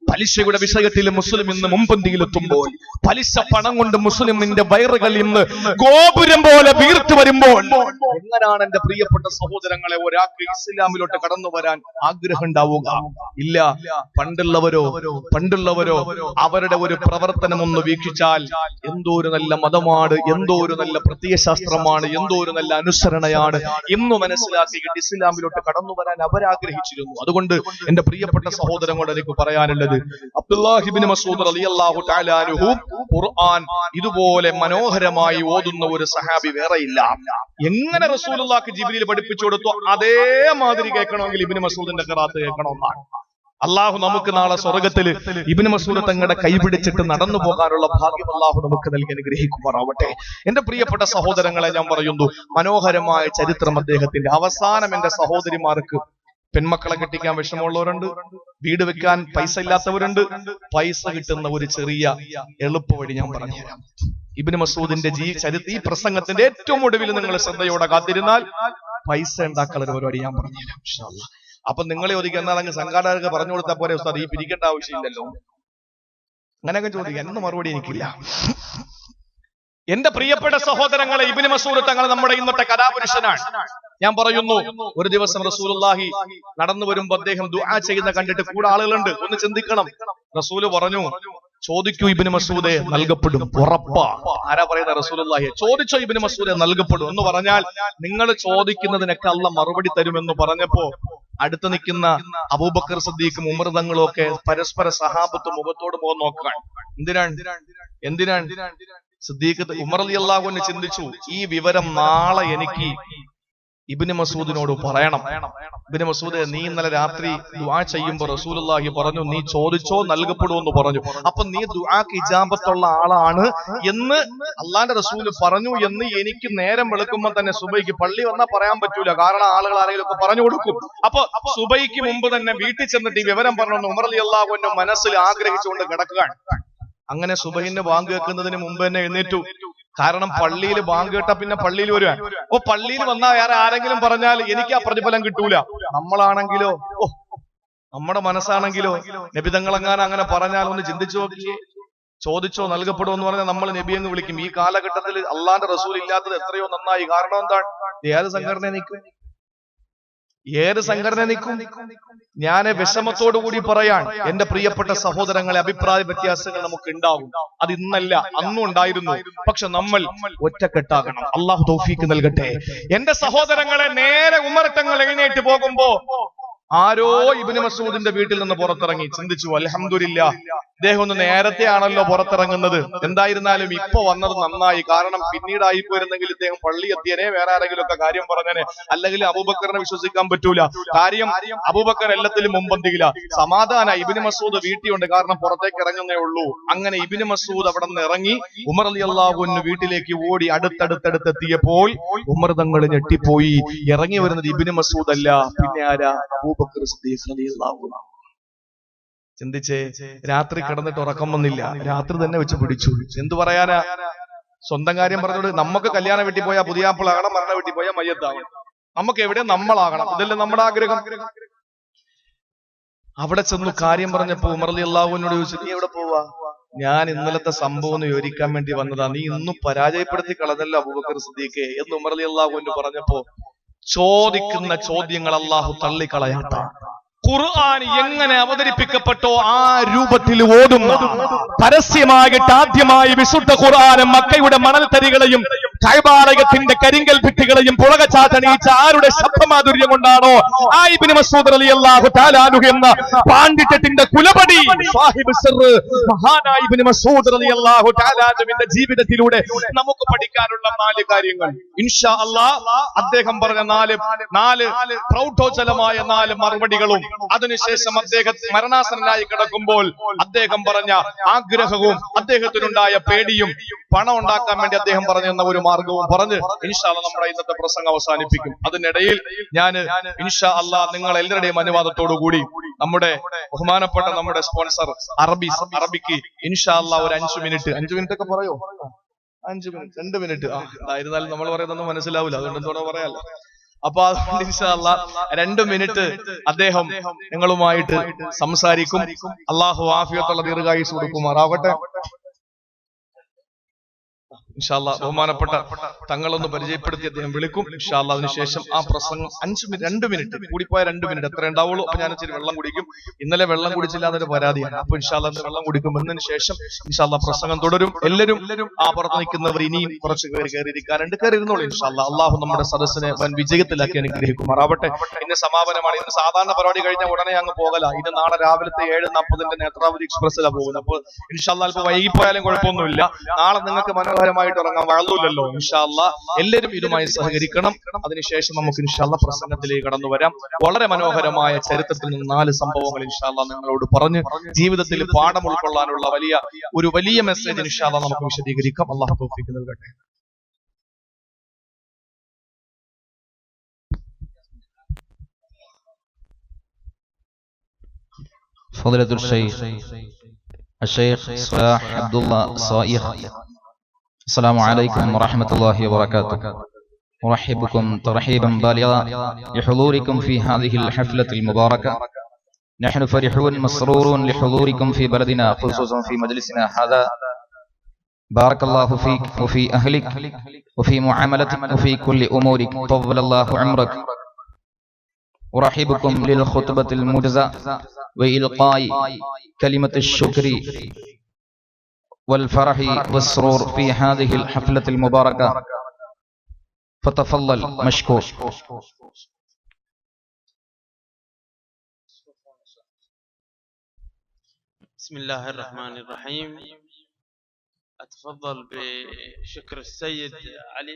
പലിശയുടെ വിഷയത്തിൽ മുസ്ലിം ഇന്ന് മുൻപന്തിയിലെത്തുമ്പോൾ, പലിശ പണം കൊണ്ട് മുസ്ലിമിന്റെ വയറുകൾ ഇന്ന് ഗോപുരം പോലെ വീർത്തു വരുമ്പോൾ, എങ്ങനെയാണ് എന്റെ പ്രിയപ്പെട്ട സഹോദരങ്ങളെ ഒരാൾക്ക് ഇസ്ലാമിലോട്ട് കടന്നു വരാൻ ആഗ്രഹം ഉണ്ടാവുക? ഇല്ല. പണ്ടുള്ളവരോ അവരുടെ ഒരു പ്രവർത്തനം ഒന്ന് വീക്ഷിച്ചാൽ എന്തോ ഒരു നല്ല മതമാണ്, എന്തോ ഒരു നല്ല പ്രത്യയശാസ്ത്രമാണ്, എന്തോ ഒരു നല്ല അനുസരണയാണ് എന്ന് മനസ്സിലാക്കിയിട്ട് ഇസ്ലാമിലോട്ട് കടന്നു വരാൻ അവരാഗ്രഹിച്ചിരുന്നു. അതുകൊണ്ട് എന്റെ പ്രിയപ്പെട്ട സഹോദരങ്ങളോട് എനിക്ക് പറയാനുള്ളത്, അബ്ദുല്ലാഹി ഇബ്നു മസ്ഊദ് റളിയല്ലാഹു തആല അൻഹു ഖുർആൻ ഇതുപോലെ മനോഹരമായി ഓതുന്ന ഒരു സഹാബി വേറെയില്ല. എങ്ങനെ റസൂലുള്ളാഹിക്ക് ജിബ്രീൽ പഠിപ്പിച്ചു കൊടുത്തു അതേമാതിരി കേൾക്കണമെങ്കിൽ ഇബ്നു മസ്ഊദിന്റെ ഖിറാഅത്ത് കേൾക്കണമെന്നാണ്. അള്ളാഹു നമുക്ക് നാളെ സ്വർഗത്തിൽ ഇബ്നു മസ്ഊദ് തങ്ങളുടെ കൈപിടിച്ചിട്ട് നടന്നു പോകാനുള്ള ഭാഗ്യം അള്ളാഹു നമുക്ക് നൽകി അനുഗ്രഹിക്കുമാറാവട്ടെ. എന്റെ പ്രിയപ്പെട്ട സഹോദരങ്ങളെ, ഞാൻ പറയുന്നു, മനോഹരമായ ചരിത്രം അദ്ദേഹത്തിന്റെ. അവസാനം എന്റെ സഹോദരിമാർക്ക് പെൺമക്കളെ കെട്ടിക്കാൻ വിഷമമുള്ളവരുണ്ട്, വീട് വെക്കാൻ പൈസ ഇല്ലാത്തവരുണ്ട്. പൈസ കിട്ടുന്ന ഒരു ചെറിയ എളുപ്പ വഴി ഞാൻ പറഞ്ഞുതരാം. ഇബ്നു മസ്ഊദിന്റെ ഈ പ്രസംഗത്തിന്റെ ഏറ്റവും ഒടുവിൽ നിങ്ങൾ ശ്രദ്ധയോടെ കാത്തിരുന്നാൽ പൈസ ഉണ്ടാക്കാനുള്ള പരിപാടി ഞാൻ പറഞ്ഞുതരാം ഇൻഷാ അല്ലാഹ്. അപ്പൊ നിങ്ങളെ ഒതുക്കി എന്നാണെങ്കിൽ സംഘാടകർക്ക് പറഞ്ഞു കൊടുത്താൽ പോരെ ഉസ്താദ്, ഈ പിരിക്കേണ്ട ആവശ്യമില്ലല്ലോ. അങ്ങനെയൊക്കെ ചോദിക്കാൻ എന്ന മറുപടി എനിക്കില്ല. എന്റെ പ്രിയപ്പെട്ട സഹോദരങ്ങളെ, ഇബ്നു മസ്ഊദ് തങ്ങൾ നമ്മുടെ ഇന്നത്തെ കഥാപുരുഷനാണ്. ഞാൻ പറയുന്നു, ഒരു ദിവസം റസൂലുള്ളാഹി നടന്നു വരുമ്പോ അദ്ദേഹം ദുആ ചെയ്യുന്ന കണ്ടിട്ട് കൂടെ ആളുകളുണ്ട്. ഒന്ന് ചിന്തിക്കണം. റസൂല് പറഞ്ഞു, ചോദിക്കൂ ഇബ്നു മസ്ഊദേ, നൽകപ്പെടും, ഉറപ്പാ. ആരാ പറയുന്ന? റസൂലുള്ളാഹി. ചോദിച്ചോ ഇബ്നു മസ്ഊദേ, നൽകപ്പെടും എന്ന് പറഞ്ഞാൽ നിങ്ങൾ ചോദിക്കുന്നതിനൊക്കെ അല്ലാഹ് മറുപടി തരുമെന്ന് പറഞ്ഞപ്പോ അടുത്ത് നിൽക്കുന്ന അബൂബക്കർ സിദ്ദീഖും ഉമർ തങ്ങളും ഒക്കെ പരസ്പര സഹാബത്ത് മുഖത്തോട് മുഖം നോക്കാൻ. എന്തിനാണ് സിദ്ദീഖ് ഉമർ റളിയല്ലാഹു അൻഹു ചിന്തിച്ചു, ഈ വിവരം നാളെ എനിക്ക് ഇബ്നു മസ്ഊദിനോട് പറയണം, ഇബ്നു മസ്ഊദ്, നീ ഇന്നലെ രാത്രി ദുആ ചെയ്യുമ്പോൾ റസൂലുള്ളാഹി പറഞ്ഞു നീ ചോദിച്ചോ നൽകപ്പെടുമെന്ന് പറഞ്ഞു. അപ്പൊ നീ ദുആക്ക് ഇജാബത്തുള്ള ആളാണ് എന്ന് അള്ളാന്റെ റസൂല് പറഞ്ഞു എന്ന് എനിക്ക് നേരം വെളുക്കുമ്പോൾ തന്നെ സുബൈക്ക് പള്ളി വന്നാൽ പറയാൻ പറ്റൂല, കാരണം ആളുകൾ ആരെങ്കിലും ഒക്കെ പറഞ്ഞു കൊടുക്കും. അപ്പൊ സുബൈക്ക് മുമ്പ് തന്നെ വീട്ടിൽ ചെന്നിട്ട് ഈ വിവരം പറഞ്ഞു ഉമർ റളിയല്ലാഹു അൻഹു മനസ്സിൽ ആഗ്രഹിച്ചുകൊണ്ട് കിടക്കുകയാണ്. അങ്ങനെ സുബഹിന്റെ ബാങ്ക് കേൾക്കുന്നതിന് മുമ്പ് തന്നെ എഴുന്നേറ്റു. കാരണം പള്ളിയിൽ ബാങ്ക് കേട്ടാ പിന്നെ പള്ളിയിൽ വരുവാൻ. ഓ, പള്ളിയിൽ വന്നാൽ വേറെ ആരെങ്കിലും പറഞ്ഞാൽ എനിക്ക് ആ പ്രതിഫലം കിട്ടൂല. നമ്മളാണെങ്കിലോ, നമ്മുടെ മനസ്സാണെങ്കിലോ, നബിതങ്ങളെങ്ങാനും അങ്ങനെ പറഞ്ഞാൽ ഒന്ന് ചിന്തിച്ചു നോക്കിയേ. ചോദിച്ചോ നൽകപ്പെടുമോ എന്ന് പറഞ്ഞാൽ നമ്മൾ നബി എന്ന് വിളിക്കും. ഈ കാലഘട്ടത്തിൽ അള്ളാന്റെ റസൂൽ ഇല്ലാത്തത് എത്രയോ നന്നായി. കാരണം എന്താണ്? ഏത് സംഘടന നിൽക്കും? ഞാൻ വിഷമത്തോടു കൂടി പറയാൻ, എന്റെ പ്രിയപ്പെട്ട സഹോദരങ്ങളെ, അഭിപ്രായ വ്യത്യാസങ്ങൾ നമുക്ക് ഉണ്ടാവും. അത് ഇന്നല്ല, അന്നും ഉണ്ടായിരുന്നു. പക്ഷെ നമ്മൾ ഒറ്റക്കെട്ടാകണം. അള്ളാഹു തൗഫീക്ക് നൽകട്ടെ. എന്റെ സഹോദരങ്ങളെ, നേരെ ഉമർത്തങ്ങൾ എഴുന്നേറ്റ് പോകുമ്പോ ആരോ ഇബ്നു മസ്ഊദിന്റെ വീട്ടിൽ നിന്ന് പുറത്തിറങ്ങി. ചിന്തിച്ചു, അൽഹംദുലില്ലാഹ്, ഇദ്ദേഹം ഒന്ന് നേരത്തെ ആണല്ലോ പുറത്തിറങ്ങുന്നത്. എന്തായിരുന്നാലും ഇപ്പൊ വന്നത് നന്നായി. കാരണം പിന്നീടായി പോയിരുന്നെങ്കിൽ ഇദ്ദേഹം പള്ളി എത്തിയനെ, വേറെ ആരെങ്കിലും ഒക്കെ കാര്യം പറഞ്ഞനെ. അല്ലെങ്കിൽ അബൂബക്കറിനെ വിശ്വസിക്കാൻ പറ്റൂല. കാര്യം അബൂബക്കർ എല്ലാത്തിലും മുമ്പന്തിയില്ല. സമാധാന ഇബ്നു മസ്ഊദ് വീട്ടിലുണ്ട്, കാരണം പുറത്തേക്ക് ഇറങ്ങുന്നേ ഉള്ളൂ. അങ്ങനെ ഇബ്നു മസ്ഊദ് അവിടെ നിന്ന് ഇറങ്ങി ഉമർ റളിയല്ലാഹു അൻഹു വീട്ടിലേക്ക് ഓടി. അടുത്തടുത്തെത്തിയപ്പോൾ ഉമർ തങ്ങൾ ഞെട്ടിപ്പോയി. ഇറങ്ങി വരുന്നത് ഇബ്നു മസ്ഊദ് അല്ല, പിന്നെ ആരാ? അബൂബക്കർ സിദ്ദീഖ് റളിയല്ലാഹു അൻഹു. ചിന്തിച്ചേ, രാത്രി കിടന്നിട്ട് ഉറക്കം വന്നില്ല, രാത്രി തന്നെ വെച്ച് പിടിച്ചു. എന്തു പറയാനാ? സ്വന്തം കാര്യം പറഞ്ഞോട്. നമുക്ക് കല്യാണ വീട്ടിൽ പോയാൽ പുതിയാപ്പിളാകണം, മരണ വീട്ടിൽ പോയാൽ മയ്യത്താകണം. നമുക്ക് എവിടെ നമ്മളാകണം, ഇതല്ലേ നമ്മുടെ ആഗ്രഹം. അവിടെ ചെന്നു കാര്യം പറഞ്ഞപ്പോ ഉമർ റളിയല്ലാഹു അൻഹു ചോദിച്ചു, നീ എവിടെ പോവാ? ഞാൻ ഇന്നലത്തെ സംഭവം ഒന്ന് വിവരിക്കാൻ വേണ്ടി വന്നതാ. നീ ഇന്നും പരാജയപ്പെടുത്തി കളഞ്ഞല്ലോ അബൂബക്കർ സിദ്ദീഖ് എന്ന് ഉമർ റളിയല്ലാഹു അൻഹു പറഞ്ഞപ്പോ, ചോദിക്കുന്ന ചോദ്യങ്ങൾ അള്ളാഹു തള്ളിക്കളയാത്ത, ഖുർആൻ എങ്ങനെ അവതരിപ്പിക്കപ്പെട്ടോ ആ രൂപത്തിൽ ഓടുന്ന, പരസ്യമായിട്ട് ആദ്യമായി വിശുദ്ധ ഖുർആൻ മക്കയുടെ മണൽത്തരികളെയും കഅബാലയത്തിന്റെ കരിങ്കൽ ഭിത്തികളെയും പുളകച്ചാത്തണീച്ച ആരുടെ ശബ്ദമാധുര്യം കൊണ്ടാണോ ആ ഇബ്നു മസ്ഊദ് റളിയല്ലാഹു തആല അൻഹു എന്ന പാണ്ഡിത്യത്തിന്റെ കുലപതി സാഹിബ് സിർ മഹാനായ ഇബ്നു മസ്ഊദ് റളിയല്ലാഹു തആല അൻഹുവിന്റെ ജീവിതത്തിലൂടെ നമുക്ക് പഠിക്കാനുള്ള 4 കാര്യങ്ങൾ ഇൻഷാ അല്ലാഹ് അദ്ദേഹം പറഞ്ഞ 4 പ്രൗഢോജ്വലമായ 4 മറുപടികളും അതിനുശേഷം അദ്ദേഹം മരണാസന്നനായി കിടക്കുമ്പോൾ അദ്ദേഹം പറഞ്ഞ ആഗ്രഹവും അദ്ദേഹത്തിനുണ്ടായ പേടിയും പണം ഉണ്ടാക്കാൻ വേണ്ടി അദ്ദേഹം പറഞ്ഞെന്ന ഒരു മാർഗവും പറഞ്ഞ് ഇൻഷാ അല്ലാഹ് നമ്മുടെ ഇന്നത്തെ പ്രസംഗം അവസാനിപ്പിക്കും. അതിനിടയിൽ ഞാൻ ഇൻഷാ അല്ലാഹ് നിങ്ങൾ എല്ലാവരുടെയും അനുവാദത്തോടു കൂടി നമ്മുടെ ബഹുമാനപ്പെട്ട നമ്മുടെ സ്പോൺസർ അറബിക്ക് ഇൻഷാ അല്ലാഹ് ഒരു 5 മിനിറ്റ് ഒക്കെ പറയോ? 5 മിനിറ്റ് 2 മിനിറ്റ് ആയിരുന്നാലും നമ്മൾ പറയുന്നൊന്നും മനസ്സിലാവില്ല, അതുകൊണ്ട് എന്തോടെ പറയാലോ. അപ്പൊ അതുകൊണ്ട് ഇൻഷാ അല്ലാഹ് 2 മിനിറ്റ് അദ്ദേഹം നിങ്ങളുമായിട്ട് സംസാരിക്കും. അള്ളാഹു ആഫിയത്തുള്ള ദീർഘായുസ്സ് കൊടുക്കുമാറാവട്ടെ. ഇൻഷാ അല്ലാഹ് ബഹുമാനപ്പെട്ട തങ്ങളൊന്ന് പരിചയപ്പെടുത്തി അദ്ദേഹം വിളിക്കും. ഇൻഷാ അല്ലാഹ് അതിനുശേഷം ആ പ്രസംഗം 2 മിനിറ്റ് കൂടിപ്പോയ 2 മിനിറ്റ് എത്ര ഉണ്ടാവുള്ളൂ. അപ്പൊ ഞാൻ ഇച്ചിരി വെള്ളം കുടിക്കും. ഇന്നലെ വെള്ളം കുടിച്ചില്ല എന്നൊരു പരാതിയാണ്. അപ്പൊ ഇൻഷാ അല്ലാഹ് വെള്ളം കുടിക്കും. എന്നതിന് ശേഷം ഇൻഷാ അല്ലാഹ് പ്രസംഗം തുടരും. എല്ലാവരും ആ പുറത്ത് നിൽക്കുന്നവർ ഇനിയും കുറച്ച് കയറിയിരിക്കാറുണ്ട്, കയറിയിരുന്നോളൂ. ഇൻഷാ അല്ലാഹ് അള്ളാഹു നമ്മുടെ സദസ്സിനെ വൻ വിജയത്തിലാക്കി അനുഗ്രഹിക്കുമാറാവട്ടെ. ഇന്ന് സമാപനമാണ്. ഇന്ന് സാധാരണ പരിപാടി കഴിഞ്ഞ ഉടനെ അങ്ങ് പോകല. ഇത് നാളെ രാവിലത്തെ 7:40 നേത്രാവതി എക്സ്പ്രസ്സിലാണ് പോകുന്നത്. അപ്പൊ ഇൻഷാ അല്ലാഹ് ഇപ്പൊ വൈകിപ്പോയാലും കുഴപ്പമൊന്നുമില്ല. നാളെ നിങ്ങൾക്ക് മനോഹരമായിട്ട് ഇറങ്ങാൻ വഴങ്ങില്ലല്ലോ. ഇൻഷാ അല്ലാഹ് എല്ലാവരും ഇതുമായി സഹകരിക്കണം. അതിനുശേഷം നമുക്ക് ഇൻഷാ അല്ലാഹ് പ്രസംഗത്തിലേക്ക് കടന്നു വരാം. വളരെ മനോഹരമായ ചരിത്രത്തിൽ നിന്ന് 4 സംഭവങ്ങൾ ഇൻഷാ അല്ലാഹ് നിങ്ങളോട് പറഞ്ഞ് ജീവിതത്തിൽ പാഠം ഉൾക്കൊള്ളാനുള്ള വലിയ മെസ്സേജ് ഇൻഷാ അല്ലാഹ് നമുക്ക് വിശദീകരിക്കാം. അല്ലാഹു തൗഫീഖ് നൽകട്ടെ. ഫളീലത്തുൽ ശൈഖ് സ്വലാഹ് അബ്ദുള്ള സായിഖ്. السلام عليكم ورحمة الله وبركاته. أرحبكم ترحيبا بالغا لحضوركم في هذه الحفلة المباركة. نحن فرحون مسرورون لحضوركم في بلدنا، خصوصا في مجلسنا هذا. بارك الله فيك وفي أهلك وفي معاملتك وفي كل أمورك. طول الله عمرك. أرحبكم للخطبة الموجزة وإلقاء كلمة الشكر والفرح والسرور في هذه الحفلة المباركة. فتفضل مشكور. بسم الله الرحمن الرحيم. أتفضل بشكر السيد علي.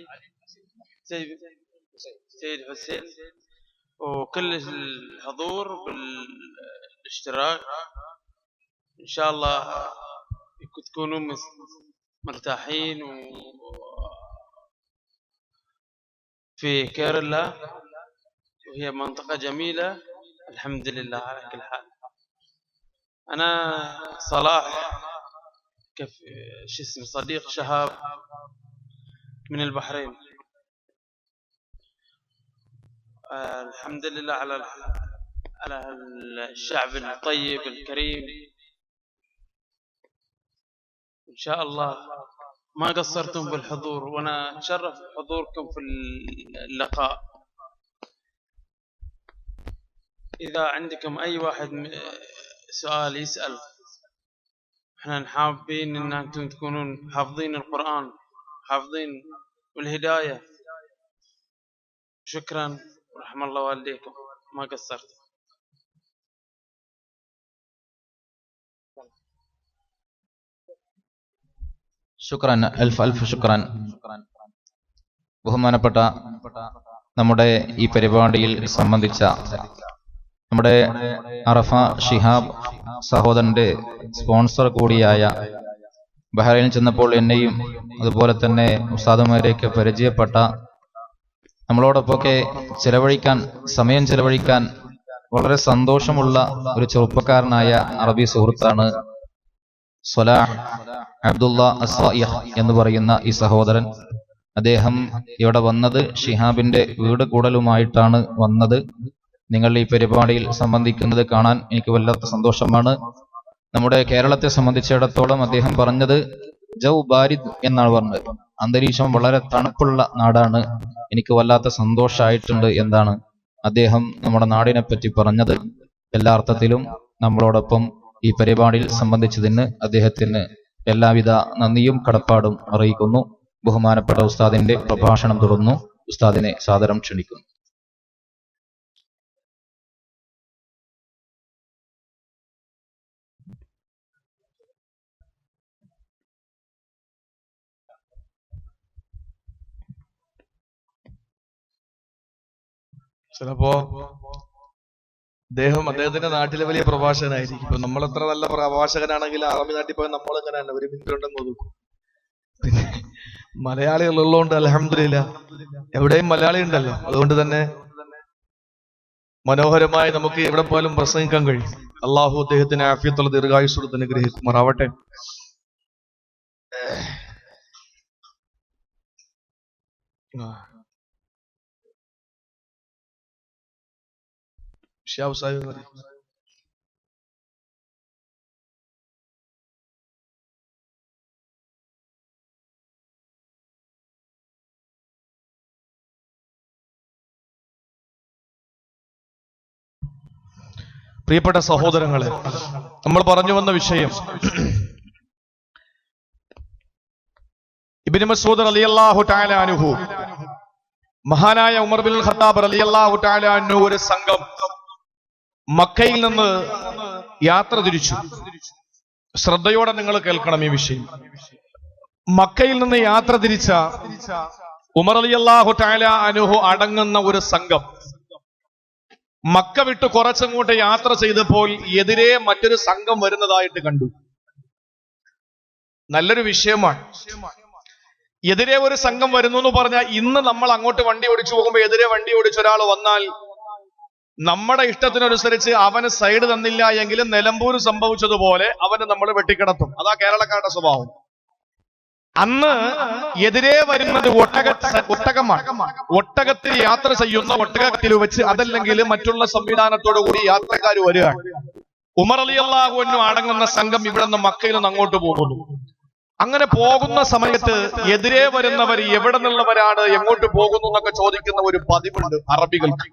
سيد حسين، وكل الحضور بالاشتراك. إن شاء الله تكونوا مرتاحين في كيرلا، وهي منطقة جميلة الحمد لله على كل حال. أنا صلاح كيف شو اسمه صديق شهاب من البحرين. الحمد لله على الشعب الطيب الكريم. إن شاء الله ما قصرتم بالحضور، وأنا أتشرف بحضوركم في اللقاء. إذا عندكم أي واحد سؤال يسأل، احنا حابين ان انتم تكونون حافظين القرآن، حافظين والهداية. شكرا ورحم الله والديكم، ما قصرت. ശുക്രാൻ, അൽഫ് ശുക്രാൻ. ബഹുമാനപ്പെട്ട നമ്മുടെ ഈ പരിപാടിയിൽ സംബന്ധിച്ച നമ്മുടെ അറഫ ഷിഹാബ് സഹോദരന്റെ സ്പോൺസർ കൂടിയായ, ബഹ്റൈനിൽ ചെന്നപ്പോൾ എന്നെയും അതുപോലെ തന്നെ ഉസ്താദുമാരെയൊക്കെ പരിചയപ്പെട്ട, നമ്മളോടൊപ്പമൊക്കെ സമയം ചെലവഴിക്കാൻ വളരെ സന്തോഷമുള്ള ഒരു ചെറുപ്പക്കാരനായ അറബി സുഹൃത്താണ് സ്വലാഹ് അബ്ദുള്ള അസ്വായിഹ് എന്ന് പറയുന്ന ഈ സഹോദരൻ. അദ്ദേഹം ഇവിടെ വന്നത് ഷിഹാബിന്റെ വീട് കൂടലുമായിട്ടാണ് വന്നത്. നിങ്ങൾ ഈ പരിപാടിയിൽ സംബന്ധിക്കുന്നത് കാണാൻ എനിക്ക് വല്ലാത്ത സന്തോഷമാണ്. നമ്മുടെ കേരളത്തെ സംബന്ധിച്ചിടത്തോളം അദ്ദേഹം പറഞ്ഞത് ജൗ ബാരിദ് എന്നാണ് പറഞ്ഞത്. അന്തരീക്ഷം വളരെ തണുപ്പുള്ള നാടാണ്. എനിക്ക് വല്ലാത്ത സന്തോഷമായിട്ടുണ്ട് എന്നാണ് അദ്ദേഹം നമ്മുടെ നാടിനെ പറ്റി പറഞ്ഞത്. എല്ലാ അർത്ഥത്തിലും നമ്മളോടൊപ്പം ഈ പരിപാടിയിൽ സംബന്ധിച്ചതിന് അദ്ദേഹത്തിന് എല്ലാവിധ നന്ദിയും കടപ്പാടും അറിയിക്കുന്നു. ബഹുമാനപ്പെട്ട ഉസ്താദിന്റെ പ്രഭാഷണം തുടർന്നു. ഉസ്താദിനെ സാദരം ക്ഷണിക്കുന്നു. ചിലപ്പോ അദ്ദേഹത്തിന്റെ നാട്ടിലെ വലിയ പ്രഭാഷകനായിരിക്കും. ഇപ്പൊ നമ്മളെത്ര നല്ല പ്രഭാഷകനാണെങ്കിൽ അറബി നാട്ടിൽ പോയി നമ്മളെങ്ങനെയാണ് ഒരു മിനിറ്റ് ഉണ്ടെന്ന് ഒതുക്കും. പിന്നെ മലയാളികൾ ഉള്ളതുകൊണ്ട് അൽഹംദുലില്ലാ എവിടെയും മലയാളി ഉണ്ടല്ലോ. അതുകൊണ്ട് തന്നെ മനോഹരമായി നമുക്ക് എവിടെ പോലും പ്രസംഗിക്കാൻ കഴിയും. അള്ളാഹു അദ്ദേഹത്തിന് ആഫിയത്തുള്ള ദീർഘായുസ്സോടെ അനുഗ്രഹിക്കുമാറാവട്ടെ. പ്രിയപ്പെട്ട സഹോദരങ്ങളെ, നമ്മൾ പറഞ്ഞു വന്ന വിഷയം ഇബ്നു മസ്ഊദ് റളിയല്ലാഹു തആല അൻഹു, മഹാനായ ഉമർ ബിൻ ഖത്താബ് റളിയല്ലാഹു തആല അൻഹു ഒരു സംഘം മക്കയിൽ നിന്ന് യാത്ര തിരിച്ചു. ശ്രദ്ധയോടെ നിങ്ങൾ കേൾക്കണം ഈ വിഷയം. മക്കയിൽ നിന്ന് യാത്ര തിരിച്ച ഉമർ റളിയല്ലാഹു തആല അൻഹു അടങ്ങുന്ന ഒരു സംഘം മക്ക വിട്ട് കുറച്ചങ്ങോട്ട് യാത്ര ചെയ്തപ്പോൾ എതിരെ മറ്റൊരു സംഘം വരുന്നതായിട്ട് കണ്ടു. നല്ലൊരു വിഷയമാണ്. എതിരെ ഒരു സംഘം വരുന്നു എന്ന് പറഞ്ഞാൽ, ഇന്ന് നമ്മൾ അങ്ങോട്ട് വണ്ടി ഓടിച്ചു പോകുമ്പോൾ എതിരെ വണ്ടി ഓടിച്ച ഒരാൾ വന്നാൽ നമ്മുടെ ഇഷ്ടത്തിനനുസരിച്ച് അവന് സൈഡ് തന്നില്ല എങ്കിലും നിലമ്പൂർ സംഭവിച്ചതുപോലെ അവന് നമ്മൾ വെട്ടിക്കിടത്തും. അതാ കേരളക്കാരുടെ സ്വഭാവം. അന്ന് എതിരെ വരുന്നത് ഒട്ടകമാണ്. ഒട്ടകത്തിൽ യാത്ര ചെയ്യുന്ന ഒട്ടകത്തിൽ വെച്ച്, അതല്ലെങ്കിൽ മറ്റുള്ള സംവിധാനത്തോടു കൂടി യാത്രക്കാർ വരികയാണ്. ഉമർ റളിയല്ലാഹു അൻഹു അടങ്ങുന്ന സംഘം ഇവിടെ നിന്ന് മക്കയിൽ നിന്ന് അങ്ങോട്ട് പോകുന്നു. അങ്ങനെ പോകുന്ന സമയത്ത് എതിരെ വരുന്നവർ എവിടെ നിന്നുള്ളവരാണ്, എങ്ങോട്ട് പോകുന്നു എന്നൊക്കെ ചോദിക്കുന്ന ഒരു പതിവുണ്ട് അറബികൾക്ക്.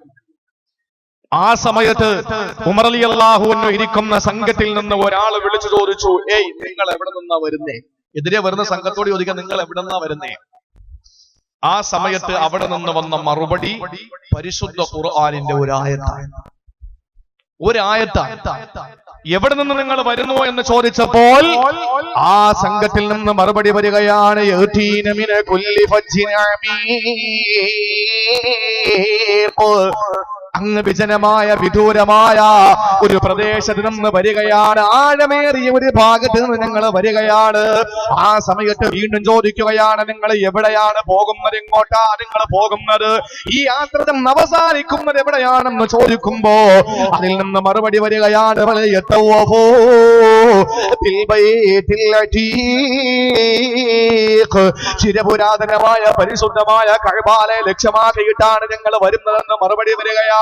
ആ സമയത്ത് ഉമർ റളിയല്ലാഹു അൻഹു ഇരിക്കുന്ന സംഘത്തിൽ നിന്ന് ഒരാൾ വിളിച്ചു ചോദിച്ചു, ഏയ് നിങ്ങൾ എവിടെ നിന്നാ വരുന്നേ? എതിരെ വരുന്ന സംഘത്തോട് ചോദിക്കാൻ, നിങ്ങൾ എവിടെ നിന്നാ വരുന്നേ? ആ സമയത്ത് അവിടെ നിന്ന് വന്ന മറുപടി പരിശുദ്ധ ഖുർആനിന്റെ ഒരായത്താണ്. എവിടെ നിന്ന് നിങ്ങൾ വരുന്നു എന്ന് ചോദിച്ചപ്പോൾ ആ സംഘത്തിൽ നിന്ന് മറുപടി വരികയാണ് അങ്ങ് വിജനമായ വിദൂരമായ ഒരു പ്രദേശത്ത് നിന്ന് വരികയാണ്. ആഴമേറിയ ഒരു ഭാഗത്ത് നിന്ന് ഞങ്ങൾ വരികയാണ്. ആ സമയത്ത് വീണ്ടും ചോദിക്കുകയാണ്, നിങ്ങൾ എവിടെയാണ് പോകുന്നത്? എങ്ങോട്ടാ നിങ്ങൾ പോകുന്നത്? ഈ യാത്ര അവസാനിക്കുന്നത് എവിടെയാണെന്ന് ചോദിക്കുമ്പോ അതിൽ നിന്ന് മറുപടി വരികയാണ്, ചിരപുരാതനമായ പരിശുദ്ധമായ കഅബയെ ലക്ഷ്യമാക്കിയിട്ടാണ് ഞങ്ങൾ വരുന്നതെന്ന് മറുപടി വരികയാണ്.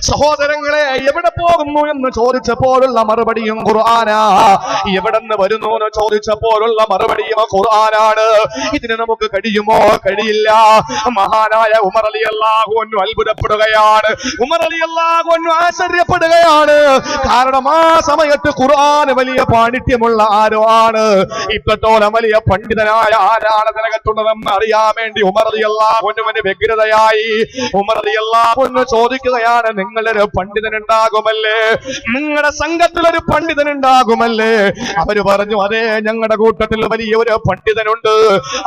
സഹോദരങ്ങളെ, എവിടെ പോകുന്നു എന്ന് ചോദിച്ചപ്പോഴുള്ള മറുപടിയും ഖുർആനാ. എവിടെ നിന്ന് വരുന്നു എന്ന് ചോദിച്ചപ്പോഴുള്ള മറുപടിയും ഖുർആനാണ്. ഇതിന് നമുക്ക് കഴിയുമോ? കഴിയില്ല. മഹാനായ ഉമർ റളിയല്ലാഹു അൻഹു അത്ഭുതപ്പെടുകയാണ്. ഉമർ റളിയല്ലാഹു അൻഹു ആശ്ചര്യപ്പെടുകയാണ്. കാരണം ആ സമയത്ത് ഖുർആൻ വലിയ പാണ്ഡിത്യമുള്ള ആരോ ആണ്. ഇത്രത്തോളം വലിയ പണ്ഡിതനായ ആരാണ് ഇതിനകത്തുള്ളതെന്ന് അറിയാൻ വേണ്ടി ഉമർ റളിയല്ലാഹു അൻഹുവിന് വ്യഗ്രതയായി. ഉമർ റളിയല്ലാഹു അൻഹു ചോദിക്കുകയാണ്, നിങ്ങളൊരു പണ്ഡിതൻ ഉണ്ടാകുമല്ലേ? നിങ്ങളുടെ സംഘത്തിൽ ഒരു പണ്ഡിതൻ ഉണ്ടാകുമല്ലേ? അവര് പറഞ്ഞു, അതെ, ഞങ്ങളുടെ കൂട്ടത്തിൽ വലിയൊരു പണ്ഡിതനുണ്ട്.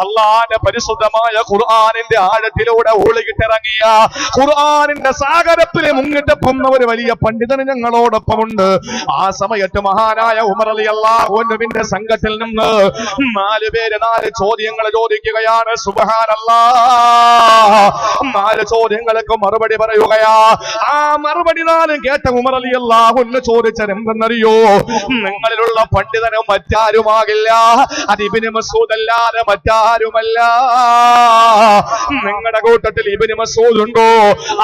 അല്ലാഹുവിന്റെ പരിശുദ്ധമായ ഖുർആനിന്റെ ആഴത്തിലൂടെ ഒഴുകിട്ടിറങ്ങിയ ഖുർആനിന്റെ സാഗരത്തിലെ മുങ്ങിട്ടപ്പുന്ന ഒരു വലിയ പണ്ഡിതൻ ഞങ്ങളോടൊപ്പമുണ്ട്. ആ സമയത്ത് മഹാനായ ഉമർ റളിയല്ലാഹു അൻഹുവിന്റെ സംഘത്തിൽ നിന്ന് 4 പേര് 4 ചോദ്യങ്ങൾ ചോദിക്കുകയാണ്. സുബ്ഹാനല്ലാഹ്. 4 ചോദ്യങ്ങൾക്ക് മറുപടി പറയുകയാ. ആ മറുപടി 4 കേട്ട ഉമർ റളിയല്ലാഹു അൻഹു ചോദിച്ചത് എന്തെന്നറിയോ? നിങ്ങളിലുള്ള പണ്ഡിതനും മറ്റാരുമാകില്ല, അത് ഇബ്നു മസ്ഊദ് അല്ലാതെ മറ്റാരുമല്ല. നിങ്ങളുടെ കൂട്ടത്തിൽ ഇബ്നു മസ്ഊദ് ഉണ്ടോ?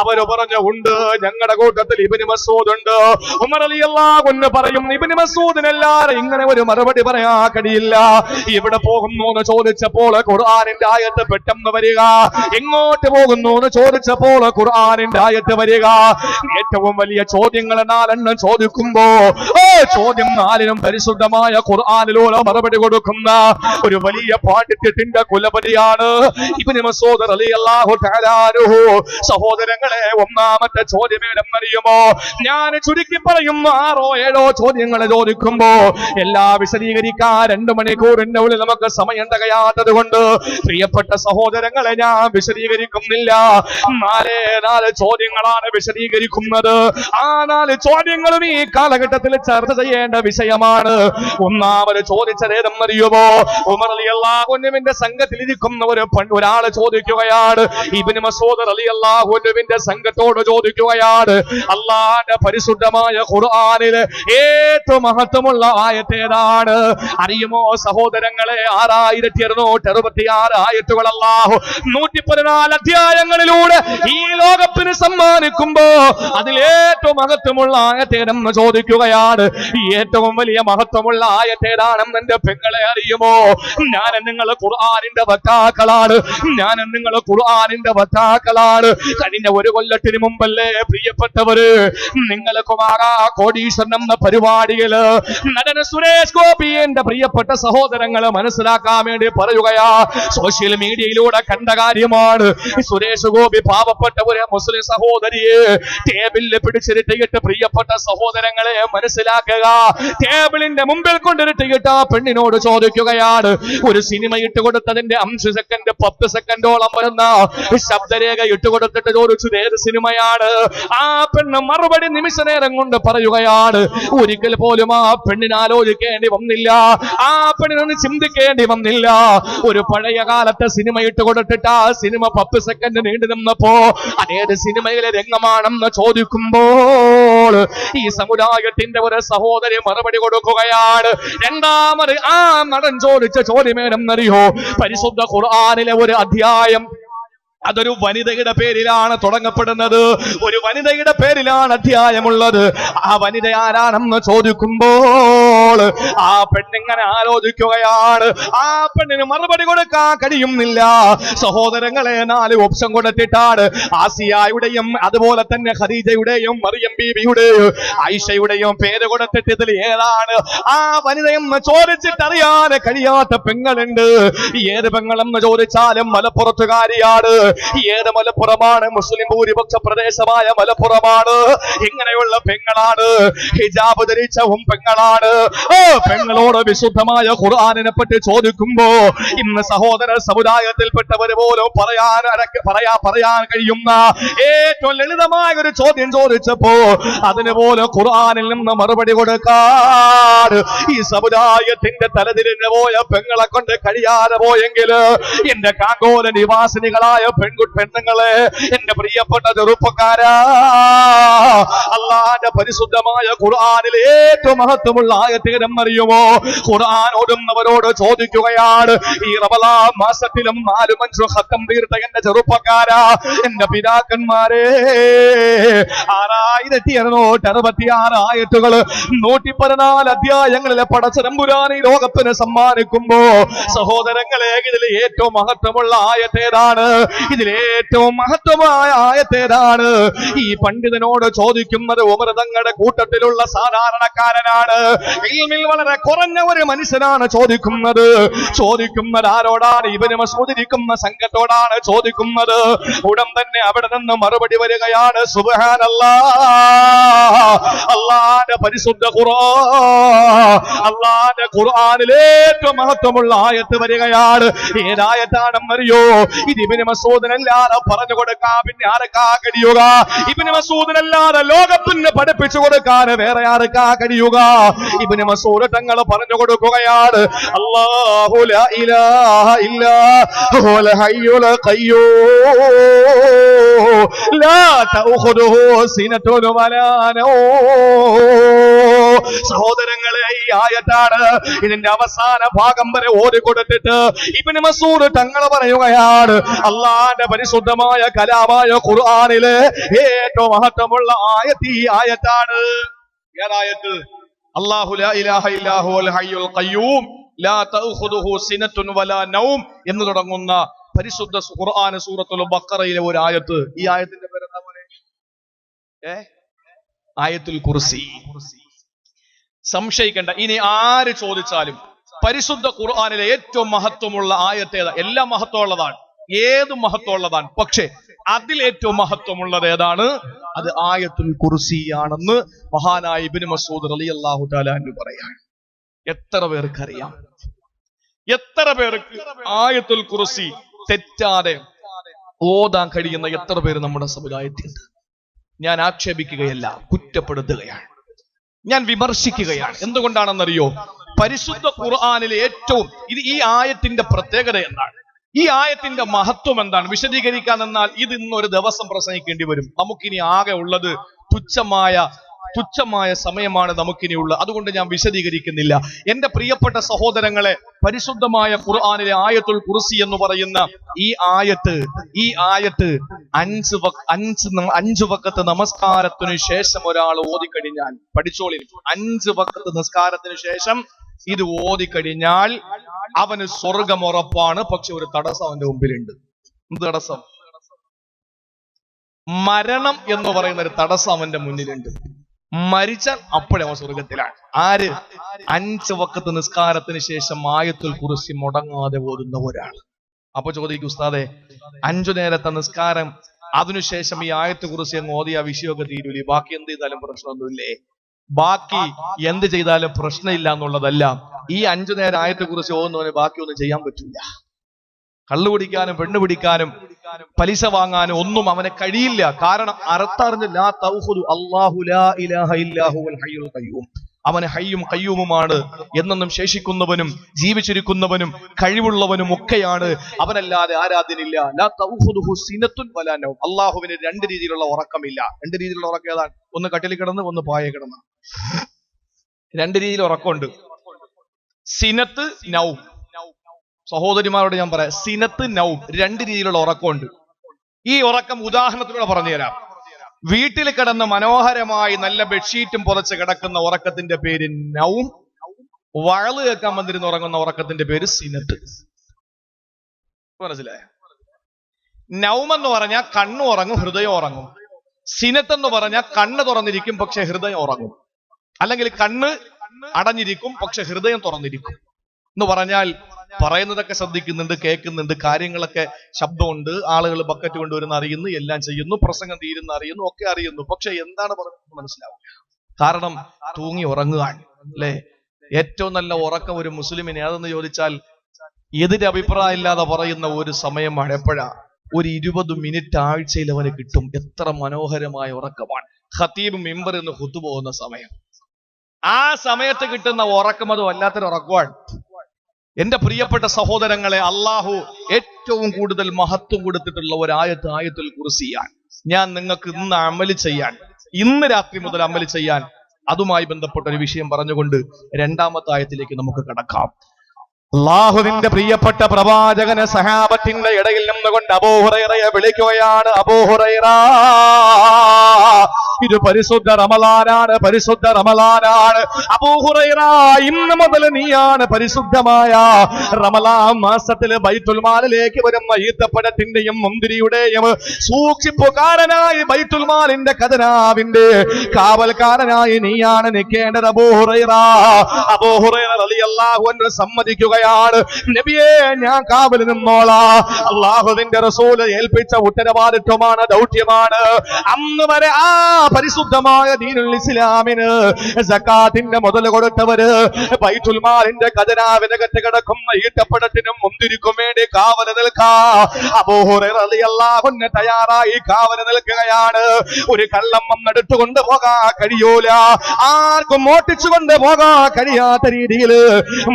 അവര് പറഞ്ഞു, ഉണ്ട്, ഞങ്ങളുടെ കൂട്ടത്തിൽ ഇബ്നു മസ്ഊദ് ഉണ്ട്. ഉമർ റളിയല്ലാഹു അൻഹു പറയും, ഇബ്നു മസ്ഊദിനല്ലാതെ ഇങ്ങനെ ഒരു മറുപടി പറയാൻ കഴിയില്ല. ഇവിടെ പോകുന്നു എന്ന് ചോദിച്ചപ്പോൾ ഖുർആനിന്റെ ആയത്ത് പെട്ടെന്ന് വരിക. എങ്ങോട്ട് പോകുന്നു എന്ന് ചോദിച്ചപ്പോൾ ഖുർആനിന്റെ ആയത്ത് വരിക. ഏറ്റവും വലിയ ചോദ്യങ്ങൾ 4 ചോദിക്കുമ്പോ ചോദ്യം 4നും പരിശുദ്ധമായ ഖുർആനിലൂടെ മറുപടി കൊടുക്കുന്ന ഒരു വലിയ പാണ്ഡിത്യത്തിന്റെ കുലപതിയാണ് ഇബ്നു മസ്ഊദ് റളിയല്ലാഹു തആല അൻഹു. സഹോദരങ്ങളെ, ഒന്നാമത്തെ ചോദ്യം ഏതെന്നറിയുമോ? ഞാൻ ചുരുക്കി പറയുന്നു 6 or 7 ചോദ്യങ്ങൾ ചോദിക്കുമ്പോ എല്ലാം വിശദീകരിക്കാൻ 2 മണിക്കൂറിന്റെ ഉള്ളിൽ നമുക്ക് സമയം തികയാത്തത് കൊണ്ട് പ്രിയപ്പെട്ട സഹോദരങ്ങളെ ഞാൻ വിശദീകരിക്കുന്നില്ല. 4 ചോദ്യങ്ങളാണ് വിശദീകരിക്കുന്നത്. ആ 4 ചോദ്യങ്ങളും ഈ കാലഘട്ടത്തിൽ ചർച്ച ചെയ്യേണ്ട വിഷയമാണ്. ഒന്നാമത് ചോദിച്ചത് ഏതെന്നറിയുമോ? ഉമർ റളിയല്ലാഹു അൻഹുവിന്റെ സംഘത്തിൽ ഇരിക്കുന്ന ഒരാള് ചോദിക്കുകയാണ്, ഇബ്നു മസ്ഊദ് റളിയല്ലാഹു അൻഹുവിന്റെ സംഘത്തോട് ചോദിക്കുകയാണ്, അല്ലാഹുവിന്റെ പരിശുദ്ധമായ ഖുർആനിലെ ഏറ്റവും മഹത്വമുള്ള ആയത്ത് ഏതാണ്? അറിയുമോ സഹോദരങ്ങളെ? 6266 ആയത്തുകൾ അല്ലാഹു 114 അധ്യായങ്ങളിലൂടെ ഈ ലോകത്തിന് സമ്മാനിക്കുമ്പോ അതിലേറ്റവും മഹത്വമുള്ള ആയത്തേതെന്ന് ചോദിക്കുകയാണ്. ഏറ്റവും വലിയ മഹത്വമുള്ള ആയത്തേതാണെന്ന് എന്റെ പെങ്ങളെ അറിയുമോ? ഞാൻ നിങ്ങൾ ഖുർആനിന്റെ വക്താക്കളാണ്. കഴിഞ്ഞ 1 കൊല്ലത്തിന് മുമ്പല്ലേ പ്രിയപ്പെട്ടവര് നിങ്ങൾക്ക് കോടീശ്വരൻ എന്ന പരിപാടിയില് നടന സുരേഷ് ഗോപി എന്റെ പ്രിയപ്പെട്ട സഹോദരങ്ങളെ മനസ്സിലാക്കാൻ വേണ്ടി പറയുകയാ. സോഷ്യൽ മീഡിയയിലൂടെ കണ്ട കാര്യമാണ്. സുരേഷ് ഗോപി പാവപ്പെട്ട ഒരു മുസ്ലിം സഹോദരിയെ ടേബിളിൽ പിടിച്ചിരുത്തിയിട്ട്, പ്രിയപ്പെട്ട സഹോദരങ്ങളെ മനസ്സിലാക്കുക, ടേബിളിന്റെ മുമ്പിൽ കൊണ്ടിരുത്തിയിട്ട് ആ പെണ്ണിനോട് ചോദിക്കുകയാണ്, ഒരു സിനിമ ഇട്ടുകൊടുത്തതിന്റെ 5 സെക്കൻഡ് 10 സെക്കൻഡോളം വരുന്ന ശബ്ദരേഖ ഇട്ടുകൊടുത്തിട്ട് ചോദിച്ചു, ഏത് സിനിമയാണ്? ആ പെണ്ണ് മറുപടി നിമിഷ നേരം കൊണ്ട് പറയുകയാണ്. ഒരിക്കൽ പോലും ആ പെണ്ണിന് ആലോചിക്കേണ്ടി വന്നില്ല, ആ പെണ്ണിനൊന്ന് ചിന്തിക്കേണ്ടി വന്നില്ല. ഒരു പഴയ കാലത്തെ സിനിമ ഇട്ടുകൊടുത്തിട്ട് ആ സിനിമ 10 സെക്കൻഡ് നീണ്ടു നിന്നപ്പോ അതേത് സിനിമയിലെ രംഗമാണെന്ന് ചോദിക്കുമ്പോൾ ഈ സമുദായത്തിന്റെ ഒരു സഹോദരി മറുപടി കൊടുക്കുകയാണ്. രണ്ടാമത് ആ നടൻ ചോദിച്ച ചോദ്യമേനെന്നറിയോ? പരിശുദ്ധ ഖുർആനിലെ ഒരു അധ്യായം, അതൊരു വനിതയുടെ പേരിലാണ് തുടങ്ങപ്പെടുന്നത്. ഒരു വനിതയുടെ പേരിലാണ് അധ്യായമുള്ളത്. ആ വനിത ആരാണെന്ന് ചോദിക്കുമ്പോൾ ആ പെണ്ണിങ്ങനെ ആലോചിക്കുകയാണ്. ആ പെണ്ണിന് മറുപടി കൊടുക്കാൻ കഴിയുന്നില്ല. സഹോദരങ്ങളെ, 4 ഓപ്ഷൻ കൊടുത്തിട്ടാണ് ആസിയായുടെയും അതുപോലെ തന്നെ ഖദീജയുടെയും മറിയം ബീബിയുടെയും ആയിഷയുടെയും പേര് കൊടുത്തിട്ട് ഇതിൽ ഏതാണ് ആ വനിതയെന്ന് ചോദിച്ചിട്ട് അറിയാതെ കഴിയാത്ത പെങ്ങളുണ്ട്. ഏത് പെങ്ങളെന്ന് ചോദിച്ചാലും മലപ്പുറത്തുകാരിയാണ്. ഏത് മലപ്പുറമാണ്? മുസ്ലിം ഭൂരിപക്ഷ പ്രദേശമായ മലപ്പുറമാണ്. ഇങ്ങനെയുള്ള പെങ്ങളാണ്. ഹിജാബ് ധരിച്ചവും പെങ്ങളാണ്. പെങ്ങളോട് വിശുദ്ധമായ ഖുർആനിനെ പറ്റി ചോദിക്കുമ്പോ ഇന്ന് സഹോദര സമുദായത്തിൽപ്പെട്ടവര് പോലും പറയാൻ കഴിയുന്ന ഏറ്റവും ലളിതമായ ഒരു ചോദ്യം ചോദിച്ചപ്പോ അതിന് പോലെ ഖുർആനിൽ നിന്ന് മറുപടി കൊടുക്കാൻ ഈ സമുദായത്തിന്റെ തലതിരിഞ്ഞു പോയ പെങ്ങളെ കൊണ്ട് കഴിയാതെ പോയെങ്കിൽ എന്റെ കാങ്കോല നിവാസിനികളായ പെണ്ണുങ്ങളെ, എന്റെ പ്രിയപ്പെട്ട ചെറുപ്പക്കാരാ, അള്ളാന്റെ പരിശുദ്ധമായ ഖുർആനിൽ ഏറ്റവും മഹത്വമുള്ള ആയത്തേരം അറിയുമോ? ഖുർആൻ ഓടുന്നവരോട് ചോദിക്കുകയാണ്, ഈ റമളാൻ മാസത്തിലും 4-5 ഖത്തം തീർത്ത എന്റെ ചെറുപ്പക്കാരാ, എന്റെ പിതാക്കന്മാരെ, 6266 ആയത്തുകൾ 114 അധ്യായങ്ങളിലെ പടച്ചതമ്പുരാൻ ഈ ലോകത്തിന് സമ്മാനിക്കുമ്പോ സഹോദരങ്ങളെ, ഇതിൽ ഏറ്റവും മഹത്വമുള്ള ആയത്തേതാണ്? ഇതിലേറ്റവും മഹത്വമായ ആയത്തേതാണ്? ഈ പണ്ഡിതനോട് ചോദിക്കുന്നത് ഉമർ തങ്ങളുടെ കൂട്ടത്തിലുള്ള സാധാരണക്കാരനാണ്. ഇൽമിൽ വളരെ കുറഞ്ഞ ഒരു മനുഷ്യനാണ് ചോദിക്കുന്നത് ആരോടാണ്? ഇബ്നു മസ്ഊദ് ഇരിക്കുന്ന സംഘത്തോടാണ് ചോദിക്കുന്നത്. ഉടൻ തന്നെ അവിടെ നിന്ന് മറുപടി വരികയാണ്, സുബ്ഹാനല്ലാഹ്, അല്ലാഹുവിന്റെ പരിശുദ്ധ ഖുർആൻ, അല്ലാഹുവിന്റെ ഖുർആനിലെ ഏറ്റവും മഹത്വമുള്ള ആയത്ത് വരികയാണ്. ഏതായത്താണെന്നറിയോ? ഇത് ഇബ്നു മസ്ഊദിനല്ലാതെ പറഞ്ഞു കൊടുക്കാൻ പിന്നെ ആർക്കാ കഴിയുക? ഇബ്നു മസ്ഊദിനല്ലാതെ ലോകത്തിന് പഠിപ്പിച്ചു കൊടുക്കാൻ വേറെ ആർക്കാ കഴിയുക? ഇബ്നു മസ്ഊദ് തങ്ങൾ പറഞ്ഞു കൊടുക്കുകയാണ്, അല്ലാഹു ലാ ഇലാഹ ഇല്ലാ ഹുവൽ ഹയ്യുൽ ഖയ്യൂം ലാ തഅഖുദുഹു സിനത്തുൻ വലാ നൗം. സഹോദരങ്ങളെ, ഈ ആയത്താണ്. ഇതിന്റെ അവസാന ഭാഗം വരെ ഓടിക്കൊടുത്തിട്ട് ഇബ്നു മസ്ഊദ് തങ്ങൾ പറയുകയാണ്, അല്ലാഹുവിന്റെ പരിശുദ്ധമായ കലാമായ ഖുർആനിലെ ഏറ്റവും മഹത്വമുള്ള ആയത്ത് ഈ ആയത്താണ്. ഏതായത്ത്? അല്ലാഹു ലാ ഇലാഹ ഇല്ലാ ഹുവൽ ഹയ്യുൽ ഖയ്യൂം ലാ തഅഖുദുഹു സിനത്തുൻ വലാ നൗം എന്ന് തുടങ്ങുന്ന പരിശുദ്ധ ഖുർആൻ സൂറത്തുൽ ബഖറയിലെ ഒരു ആയത്ത്. ഈ ആയത്തിന്റെ പേര് എന്താ പറയുക? ആയത്തുൽ കുർസി. സംശയിക്കേണ്ട. ഇനി ആര് ചോദിച്ചാലും പരിശുദ്ധ ഖുർആനിലെ ഏറ്റവും മഹത്വമുള്ള ആയത്തേതാ? എല്ലാം മഹത്വമുള്ളതാണ്, ഏതും മഹത്വമുള്ളതാണ്. പക്ഷെ അതിലേറ്റവും മഹത്വമുള്ളത് ഏതാണ്? അത് ആയത്തുൽ കുർസിയാണെന്ന് മഹാനായ ഇബ്നു മസ്ഊദ് റളിയല്ലാഹു തആല അൻഹു പറയാണ്. എത്ര പേർക്കറിയാം? എത്ര പേർക്ക് ആയത്തുൽ കുർസി തെറ്റാതെ ഓതാൻ കഴിയുന്ന എത്ര പേര് നമ്മുടെ സമുദായത്തിലുണ്ട്? ഞാൻ ആക്ഷേപിക്കുകയല്ല, കുറ്റപ്പെടുത്തുകയാണ്, ഞാൻ വിമർശിക്കുകയാണ്. എന്തുകൊണ്ടാണെന്നറിയോ? പരിശുദ്ധ ഖുർആനിലെ ഏറ്റവും ഈ ആയത്തിന്റെ പ്രത്യേകത എന്താണ്? ഈ ആയത്തിന്റെ മഹത്വം എന്താണ്? വിശദീകരിക്കാൻ എന്നാൽ ഇത് ഇന്നൊരു ദിവസം പ്രസംഗിക്കേണ്ടി വരും. നമുക്കിനി ആകെ ഉള്ളത് തുച്ഛമായ സമയമാണ് നമുക്കിനി ഉള്ളത്. അതുകൊണ്ട് ഞാൻ വിശദീകരിക്കുന്നില്ല. എന്റെ പ്രിയപ്പെട്ട സഹോദരങ്ങളെ, പരിശുദ്ധമായ ഖുർആനിലെ ആയത്തുൽ കുർസി എന്ന് പറയുന്ന ഈ ആയത്ത് 5 വഖത്ത് നമസ്കാരത്തിനു ശേഷം ഒരാൾ ഓതിക്കഴിഞ്ഞാൽ, പഠിച്ചോളി, 5 വഖത്ത് നിസ്കാരത്തിന് ശേഷം ഇത് ഓതിക്കഴിഞ്ഞാൽ അവന് സ്വർഗം ഉറപ്പാണ്. പക്ഷെ ഒരു തടസ്സം അവന്റെ മുമ്പിലുണ്ട്. എന്ത് തടസ്സം? മരണം എന്ന് പറയുന്ന ഒരു തടസ്സം അവന്റെ മുന്നിലുണ്ട്. മരിച്ചാൽ അപ്പോഴേ അവൻ സ്വർഗത്തിലാണ്. ആര്? 5 വഖത്ത് നിസ്കാരത്തിന് ശേഷം ആയത്തുൽ കുർസി മുടങ്ങാതെ ഓതുന്ന ഒരാൾ. അപ്പൊ ചോദിക്കും, ഉസ്താദെ, 5 നേരത്തെ നിസ്കാരം അതിനുശേഷം ഈ ആയത്തുൽ കുർസി അങ്ങ് ഓതിയ വിഷയമൊക്കെ തീരൂലേ? ബാക്കി എന്ത് ചെയ്താലും പ്രശ്നമൊന്നുമില്ലേ? ബാക്കി എന്ത് ചെയ്താലും പ്രശ്നമില്ല എന്നുള്ളതല്ല. ഈ 5 നേരം ആയത്തുൽ കുർസി ഓതുന്നവന് ബാക്കി ഒന്നും ചെയ്യാൻ പറ്റില്ല. കള്ളു പിടിക്കാനും പെണ്ണ് പിടിക്കാനും പലിശ വാങ്ങാനും ഒന്നും അവനെ കഴിയില്ല. കാരണം അർത്ഥറിഞ്ഞ് ലാ തൗഖുദു അല്ലാഹു ലാ ഇലാഹ ഇല്ലാ ഹുവൽ ഹയ്യുൽ ഖയ്യൂം, അവന് ഹയ്യും ഖയ്യൂമുമാണ്, എന്നെന്നും ശേഷിക്കുന്നവനും ജീവിച്ചിരിക്കുന്നവനും കഴിവുള്ളവനും ഒക്കെയാണ്, അവനല്ലാതെ ആരാധ്യനില്ല. ലാ തൗഖുദുഹു സിനത്തുൻ വലാ നൗം. അല്ലാഹുവിന് 2 രീതിയിലുള്ള ഉറക്കമില്ല. 2 രീതിയിലുള്ള ഉറക്കം ഏതാണ്? ഒന്ന് കട്ടിലിൽ കിടന്ന്, ഒന്ന് പായ കിടന്ന്. 2 രീതിയിൽ ഉറക്കമുണ്ട്. സിനത്ത്, നൗം. സഹോദരിമാരോട് ഞാൻ പറയാം, സിനത്ത്, നൗം, 2 രീതിയിലുള്ള ഉറക്കമുണ്ട്. ഈ ഉറക്കം ഉദാഹരണത്തിലൂടെ പറഞ്ഞുതരാം. വീട്ടിൽ കിടന്ന് മനോഹരമായി നല്ല ബെഡ്ഷീറ്റും പുതച്ച് കിടക്കുന്ന ഉറക്കത്തിന്റെ പേര് നൗം. വഴല് കേൾക്കാൻ വന്നിരുന്ന് ഉറങ്ങുന്ന ഉറക്കത്തിന്റെ പേര് സിനത്ത്. മനസ്സിലായ? നൗം എന്ന് പറഞ്ഞാൽ കണ്ണു ഉറങ്ങും, ഹൃദയം ഉറങ്ങും. സിനത്ത് എന്ന് പറഞ്ഞാൽ കണ്ണ് തുറന്നിരിക്കും, പക്ഷെ ഹൃദയം ഉറങ്ങും. അല്ലെങ്കിൽ കണ്ണ് അടഞ്ഞിരിക്കും, പക്ഷെ ഹൃദയം തുറന്നിരിക്കും. എന്ന് പറഞ്ഞാൽ പറയുന്നതൊക്കെ ശ്രദ്ധിക്കുന്നുണ്ട്, കേൾക്കുന്നുണ്ട്, കാര്യങ്ങളൊക്കെ ശബ്ദമുണ്ട്, ആളുകൾ ബക്കറ്റ് കൊണ്ടുവരുന്ന അറിയുന്നു, എല്ലാം ചെയ്യുന്നു, പ്രസംഗം തീരുന്ന അറിയുന്നു, ഒക്കെ അറിയുന്നു. പക്ഷെ എന്താണ് പറയുന്നത് മനസ്സിലാവും. കാരണം തൂങ്ങി ഉറങ്ങുകയാണ് അല്ലെ. ഏറ്റവും നല്ല ഉറക്കം ഒരു മുസ്ലിമിനെ അതെന്ന് ചോദിച്ചാൽ എതിരെ അഭിപ്രായം ഇല്ലാതെ പറയുന്ന ഒരു സമയമാണ്. എപ്പോഴാ? ഒരു 20 മിനിറ്റ് ആഴ്ചയിൽ അവന് കിട്ടും. എത്ര മനോഹരമായ ഉറക്കമാണ്. ഖതീബ് മിമ്പറിൽ നിന്ന് ഖുതുബ പോകുന്ന സമയം, ആ സമയത്ത് കിട്ടുന്ന ഉറക്കം അത് വല്ലാത്തൊരു ഉറക്കമാണ്. എന്റെ പ്രിയപ്പെട്ട സഹോദരങ്ങളെ, അള്ളാഹു ഏറ്റവും കൂടുതൽ മഹത്വം കൊടുത്തിട്ടുള്ള ഒരു ആയത്തുൽ കുർസിയാണ്. ഞാൻ നിങ്ങൾക്ക് ഇന്ന് അമല് ചെയ്യാൻ, ഇന്ന് രാത്രി മുതൽ അമല് ചെയ്യാൻ, അതുമായി ബന്ധപ്പെട്ട ഒരു വിഷയം പറഞ്ഞുകൊണ്ട് രണ്ടാമത്തെ ആയത്തിലേക്ക് നമുക്ക് കടക്കാം. അല്ലാഹുവിന്റെ പ്രിയപ്പെട്ട പ്രവാചകന് സഹാബത്തിന്റെ ഇടയിൽ നിന്നുകൊണ്ട് അബൂ ഹുറൈറയെ വിളിക്കുകയാണ്. അബൂ ഹുറൈറ, ഇത് പരിശുദ്ധ റമളാനാണ്, പരിശുദ്ധ റമളാനാണ്. അബൂ ഹുറൈറ, ഇന്ന് മുതൽ നീയാണ് പരിശുദ്ധമായ റമളാൻ മാസത്തിൽ ബൈത്തുൽ മാലിലേക്ക് വരുന്ന ഈത്തപ്പഴത്തിന്റെയും മുന്തിരിയുടെയും സൂക്ഷിപ്പുകാരനായി, ബൈത്തുൽ മാലിന്റെ ഖജനാവിന്റെ കാവൽക്കാരനായി നീയാണ് നിൽക്കേണ്ടത്. അബൂ ഹുറൈറ, അബൂ ഹുറൈറ റളിയല്ലാഹു അൻഹു സമ്മതിക്കുക, നബിയേ, ഞാൻ കാവൽ നിന്നോളാ. അള്ളാഹുവിന്റെ റസൂൽ ഏൽപ്പിച്ച ഉത്തരവാദിത്വമാണ്, ദൗത്യമാണ്. അന്ന് വരെ ആ പരിശുദ്ധമായ ദീനുൽ ഇസ്ലാമിന് സകാത്തിന്റെ മുതൽ കൊടുത്തവര് ബൈത്തുൽ മാലിന്റെ ഖജനാവിനകത്ത് കിടക്കുന്ന ഈത്തപ്പഴത്തിനും മുന്തിരിക്കും വേണ്ടി കാവൽ നിൽക്കാ. അബൂ ഹുറൈറ റളിയല്ലാഹു അൻഹു തയ്യാറായി കാവൽ നിൽക്കുകയാണ്. ഒരു കള്ളം വന്നെടുത്തുകൊണ്ട് പോകാൻ കഴിയൂല, ആർക്കും മോട്ടിച്ചുകൊണ്ട് പോകാൻ കഴിയാത്ത രീതിയിൽ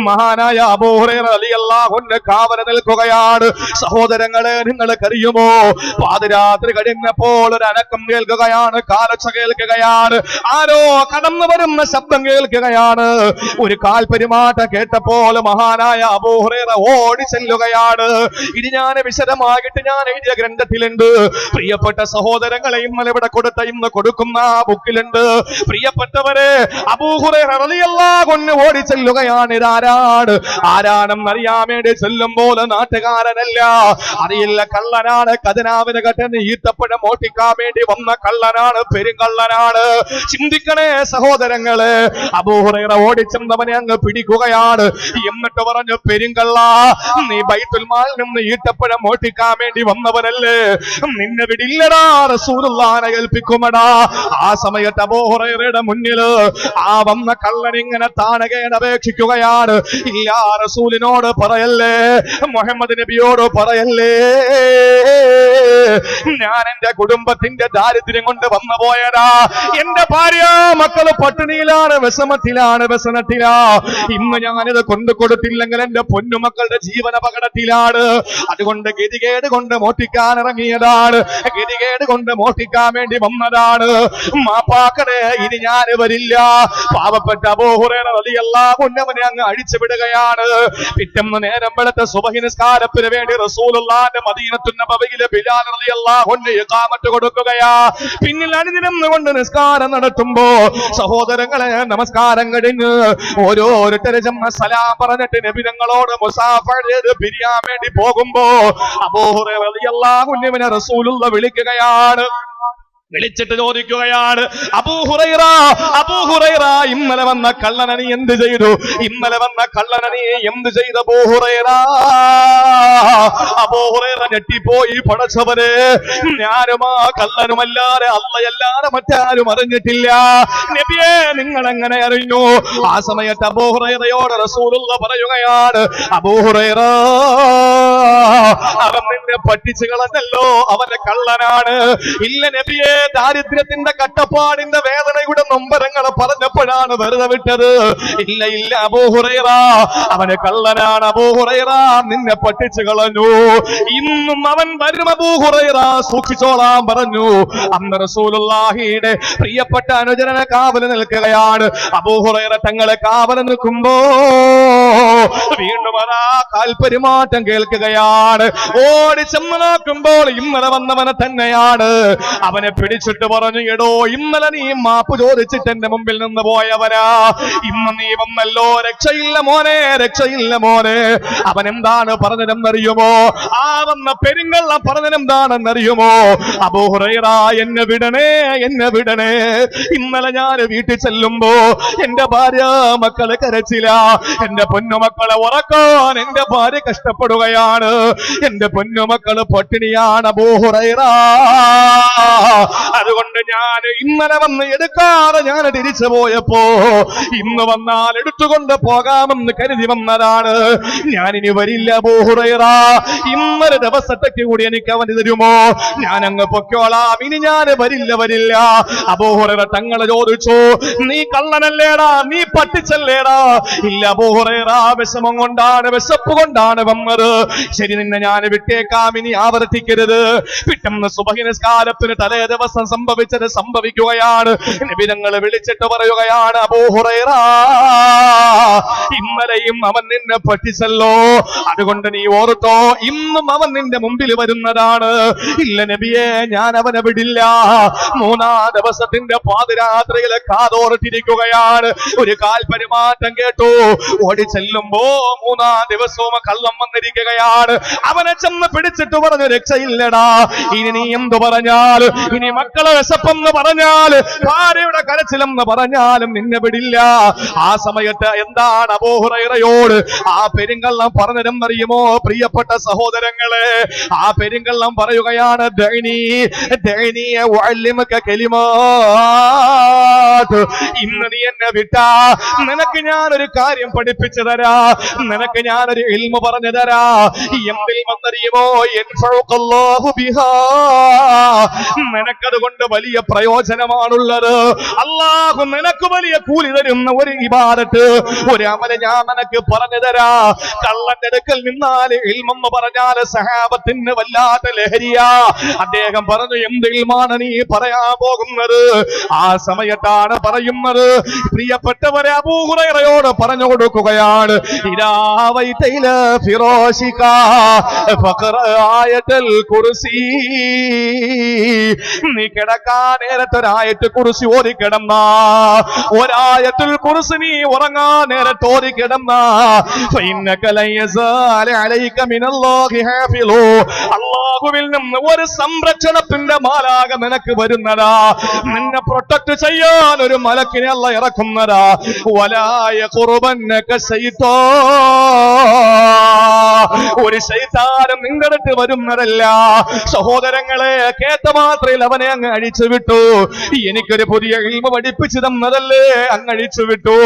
മഹാനായ അബൂ ഹുറൈറ റളിയല്ലാഹു അൻഹു കാവൽ നിൽക്കുകയാണ്. സഹോദരങ്ങളെ, നിങ്ങൾക്കറിയുമോ, പാതിരാത്രി കഴിഞ്ഞപ്പോൾ ഒരു അനക്കം കേൾക്കുകയാണ്, കാലൊച്ച കേൾക്കുകയാണ്, ആരോ കടന്നു വരുന്ന ശബ്ദം കേൾക്കുകയാണ്. ഒരു കാൽപെരുമാറ്റം കേട്ടപ്പോൾ മഹാനായ അബൂ ഹുറൈറ ഓടി ചെല്ലുകയാണ്. ഇത് ഞാൻ വിശദമായിട്ട് ഞാൻ എഴുതിയ ഗ്രന്ഥത്തിലുണ്ട്. പ്രിയപ്പെട്ട സഹോദരങ്ങളെ, ഇന്നലെ ഇവിടെ ഇന്ന് കൊടുക്കുന്ന ബുക്കിലുണ്ട്. പ്രിയപ്പെട്ടവരെ, അബൂ ഹുറൈറ റളിയല്ലാഹു അൻഹു ഓടി ചെല്ലുകയാണ്. ഇതാരാണ്? ആരാണെന്നറിയാൻ വേണ്ടി ചെല്ലുമ്പോൾ നാട്ടുകാരനല്ല, അറിയില്ല, കള്ളനാണ്. ഖജനാവിന് കെട്ടുന്ന ഈത്തപ്പഴം മോട്ടിക്കാൻ വേണ്ടി വന്ന കള്ളനാണ്, പെരുങ്കള്ളനാണ്. ചിന്തിക്കണേ സഹോദരങ്ങളെ. അബൂ ഹുറൈറ ഓടിച്ചെന്നവനെ അങ്ങ് പിടിക്കുകയാണ്. എന്നിട്ട് പറഞ്ഞു, പെരുങ്കള്ള, നീ ബൈത്തുൽ മാലിൽ നിന്ന് ഈത്തപ്പഴം മോട്ടിക്കാൻ വേണ്ടി വന്നവനല്ലേ, നിന്നെ വിടില്ലടാ, റസൂലുള്ളാഹിനെ ഏൽപ്പിക്കുമടാ. ആ സമയത്ത് അബൂ ഹുറൈറയുടെ മുന്നിൽ ആ വന്ന കള്ളൻ ഇങ്ങനെ താണകേണ അപേക്ഷിക്കുകയാണ്, ഇല്ല, റസൂലിനോട് പറയല്ലേ, മുഹമ്മദ് നബിയോട് പറയല്ലേ, ഞാൻ എന്റെ കുടുംബത്തിന്റെ ദാരിദ്ര്യം കൊണ്ട് വന്നു പോയതാ. എന്റെ ഭാര്യ മക്കള് പട്ടിണിയിലാണ്, വിഷമത്തിലാണ്, വ്യസനത്തിലാ. ഇന്ന് ഞാനിത് കൊണ്ടു കൊടുത്തില്ലെങ്കിൽ എന്റെ പൊന്നുമക്കളുടെ ജീവൻ അപകടത്തിലാണ്. അതുകൊണ്ട് ഗതികേട് കൊണ്ട് മോട്ടിക്കാൻ ഇറങ്ങിയതാണ്, ഗതികേട് കൊണ്ട് മോട്ടിക്കാൻ വേണ്ടി വന്നതാണ്. മാപ്പാക്കണേ, ഇനി ഞാൻ വരില്ല. പാവപ്പെട്ട അബൂ ഹുറൈറ റളിയല്ലാഹു അൻഹു അവനെ അങ്ങ് അഴിച്ചു വിടുകയാണ്. പിറ്റേന്ന് നേരം വെളുത്ത സുബഹി നിസ്കാരത്തിന് വേണ്ടി റസൂലുള്ളാഹിന്റെ മദീനത്തുൻ നബവിയിലെ ബിലാൽ റളിയല്ലാഹു അൻഹു ഇഖാമത്ത് കൊടുക്കുകയാ. പിന്നിൽ അണിനിരന്നുകൊണ്ട് നിസ്കാരം നടത്തുമ്പോ സഹോദരങ്ങളെ, നമസ്കാരം കഴിഞ്ഞ് ഓരോരുത്തരെ സലാം പറഞ്ഞിട്ട് നബി തങ്ങളോട് മുസാഫഹ ചെയ്ത് പിരിയാൻ വേണ്ടി പോകുമ്പോ അബൂ ഹുറൈറ റളിയല്ലാഹു അൻഹുവിനെ റസൂലുള്ളാഹി വിളിക്കുകയാണ്. വിളിച്ചിട്ട് ചോദിക്കുകയാണ്, അബൂ ഹുറൈറ, അബൂ ഹുറൈറ, ഇന്നലെ വന്ന കള്ളനെ നീ എന്ത് ചെയ്തു? ഇന്നലെ വന്ന കള്ളനെ നീ എന്ത് ചെയ്തു അബൂ ഹുറൈറ? അബൂ ഹുറൈറ ഞെട്ടിപ്പോയി. പടച്ചവനെ, ഞാനും ആ കള്ളനുമല്ലാതെ അള്ളയല്ലാതെ മറ്റാരും അറിഞ്ഞിട്ടില്ല. നബിയെ, നിങ്ങൾ എങ്ങനെ അറിഞ്ഞു? ആ സമയത്ത് അബൂ ഹുറൈറയോട് റസൂലുള്ളാഹി പറയുകയാണ്, അബൂ ഹുറൈറ, അവൻ നിന്നെ പറ്റിച്ചു കളഞ്ഞല്ലോ, അവന്റെ കള്ളനാണ്. ഇല്ല നബിയെ, ദാരിദ്ര്യത്തിന്റെ കട്ടപ്പാടിന്റെ വേദനയുടെ നൊമ്പരങ്ങൾ പറഞ്ഞപ്പോഴാണ് വെറുതെ വിട്ടത്. ഇല്ല ഇല്ല അബൂ ഹുറൈറ, അവന് കള്ളനാണ്. അബൂ ഹുറൈറ, നിന്നെ പറ്റിച്ചു കളഞ്ഞു. ഇന്നും അവൻ വരും അബൂ ഹുറൈറ, സൂക്ഷിച്ചോളാൻ പറഞ്ഞു. അന്ന് റസൂലുള്ളാഹിയുടെ പ്രിയപ്പെട്ട അനുചരനെ കാവല് നിൽക്കുകയാണ്. അബൂ ഹുറൈറ തങ്ങളെ കാവല് നിൽക്കുമ്പോ വീണ്ടും ആ കാൽപെരുമാറ്റം കേൾക്കുകയാണ്. ഓടി ചെന്ന് നോക്കുമ്പോൾ ഇന്നലെ വന്നവനെ തന്നെയാണ്. അവനെ പിടിച്ചിട്ട് പറഞ്ഞു, എടോ ഇന്നലെ നീ മാപ്പ് ചോദിച്ചിട്ട് എന്റെ മുമ്പിൽ നിന്ന് പോയവനാ, ഇന്ന് നീ വന്നല്ലോ, രക്ഷയില്ല മോനെ, രക്ഷയില്ല മോനെ. അവൻ എന്താണ് പറഞ്ഞതെന്നറിയുമോ? ആ വന്ന പെരുങ്കള്ളം പറഞ്ഞതെന്താണെന്നറിയുമോ? അബൂ ഹുറൈറ, എന്നെ വിടണേ, എന്നെ വിടണേ. ഇന്നലെ ഞാൻ വീട്ടിൽ ചെല്ലുമ്പോ എന്റെ ഭാര്യ മക്കളെ കരച്ചില്ല, എന്റെ പൊന്നുമക്കളെ ഉറക്കാൻ എന്റെ ഭാര്യ കഷ്ടപ്പെടുകയാണ്, എന്റെ പൊന്നുമക്കള് പട്ടിണിയാണ് അബൂ ഹുറൈറ. അതുകൊണ്ട് ഞാൻ ഇന്നലെ വന്ന് എടുക്കാതെ ഞാൻ തിരിച്ചു പോയപ്പോ ഇന്ന് വന്നാൽ എടുത്തുകൊണ്ട് പോകാമെന്ന് കരുതി വന്നതാണ്. ഞാനിനി വരില്ല അബൂ ഹുറൈറ, ഇന്നൊരു ദിവസത്തേക്ക് കൂടി എനിക്ക് അവന് തരുമോ? ഞാൻ അങ്ങ് പൊക്കോളാം, ഇനി ഞാൻ വരില്ല. അബൂ ഹുറൈറ തങ്ങൾ ചോദിച്ചു, നീ കള്ളനല്ലേടാ, നീ പട്ടിച്ചല്ലേടാ? ഇല്ല അബൂ ഹുറൈറ, വിഷമം കൊണ്ടാണ്, വിശപ്പ് കൊണ്ടാണ് വന്നത്. ശരി, നിന്നെ ഞാൻ വിട്ടേക്കാം, ഇനി ആവർത്തിക്കരുത്. പിറ്റേന്ന് സുബഹി നിസ്കാരത്തിന് തലേ ദിവസം സംഭവിച്ചത് സംഭവിക്കുകയാണ്. നബി തങ്ങൾ വിളിച്ചിട്ട് പറയുകയാണ്, അബൂ ഹുറൈറ, ഇന്നലെയും അവൻ നിന്നെ പറ്റിച്ചല്ലോ, അതുകൊണ്ട് നീ ഓർത്തോ, ഇന്നും അവൻ നിന്റെ മുമ്പിൽ വരുന്നതാണ്. ഇല്ല നബിയെ, ഞാൻ അവനെ വിടില്ല. മൂന്നാം ദിവസത്തിന്റെ പാതിരാത്രിയിലെ കാതോർത്തിരിക്കുകയാണ്. ഒരു കാൽ പെരുമാറ്റം കേട്ടു. ഓടി ചെല്ലുമ്പോ മൂന്നാം ദിവസവും കള്ളം വന്നിരിക്കുകയാണ്. അവനെ ചെന്ന് പിടിച്ചിട്ട് പറഞ്ഞു, രക്ഷയില്ലടാ, ഇനി നീ എന്തു പറഞ്ഞാലും, ഇനി മക്കളെ വിശപ്പെന്ന് പറഞ്ഞാല്, ഭാര്യയുടെ കരച്ചിലെന്ന് പറഞ്ഞാലും നിന്നെ വിടില്ല. ആ സമയത്ത് എന്താണ് അബൂ ഹുറൈറയോട് ആ പെരുങ്കള്ളം പറഞ്ഞതെന്നറിയുമോ പ്രിയപ്പെട്ട സഹോദരങ്ങളെ? ആ പെരുങ്കള്ളം പറയുകയാണ്, ഇന്ന് നീ എന്നെ വിട്ടാ നിനക്ക് ഞാനൊരു കാര്യം പഠിപ്പിച്ചു തരാ, നിനക്ക് ഞാനൊരു ഇൽമു പറഞ്ഞു തരാ. എന്തിൽ വന്നറിയുമോ? നിനക്കതുകൊണ്ട് വലിയ പ്രയോജനമാണുള്ളത്. അല്ലാഹു നിനക്ക് വലിയ കൂലി തരുന്ന ഒരു ഇബാദത്ത്, ഒരു അമല് ഞാൻ നിനക്ക് പറഞ്ഞു തരാ. കള്ളന്റെ അടുക്കൽ നിന്നാല് ഇൽമെന്ന് പറഞ്ഞാല് സഹാബത്തിന് വല്ലാത്ത ലഹരിയാ. അദ്ദേഹം പറഞ്ഞു, എന്ത് ഇൽമാണ് നീ പറയാൻ പോകുന്നത്? ആ സമയത്താണ് പറയുന്നത്, പ്രിയപ്പെട്ടവരെ, അബൂ ഹുറൈറയോട് പറഞ്ഞു കൊടുക്കുകയാണ്, ഇരാവൈതൈല ഫിറോശിക ഫഖറ ആയത്തുൽ കുർസി. നീ കിടക്കാൻ നേരത്തെ ഒരായത്തുൽ കുർസി ഓതി കിടന്നാ, ഒരായത്തുൽ കുർസി നീ ഉറങ്ങാൻ നേരത്തെ ഓതി കിടന്നാ, ഫഇന്നക ലയസാല അലൈക മിനല്ലാഹി ഹാഫിളു, അല്ലാഹുവിൽ നിന്ന് ഒരു സംരക്ഷണത്തിന്റെ മാലാഖ നിനക്ക് വരുന്നതാ, നിന്നെ പ്രൊട്ടക്ട് ചെയ്യാൻ ഒരു മലക്കിനെ അല്ലാഹു ഇറക്കുന്നതാ. വലാ യഖുറുബന്നക ശൈത്താൻ, ഒരു ശൈത്താനും നിങ്ങളുടെ അടുത്ത് വരുന്നതല്ല. സഹോദരങ്ങളെ, കേട്ട മാത്രയിൽ അവനെ അങ്ങ് അഴിച്ചു വിട്ടു. എനിക്കൊരു പുതിയ ഇൽമു പഠിപ്പിച്ചു തന്നതല്ലേ, അങ്ങ് അഴിച്ചു വിട്ടു.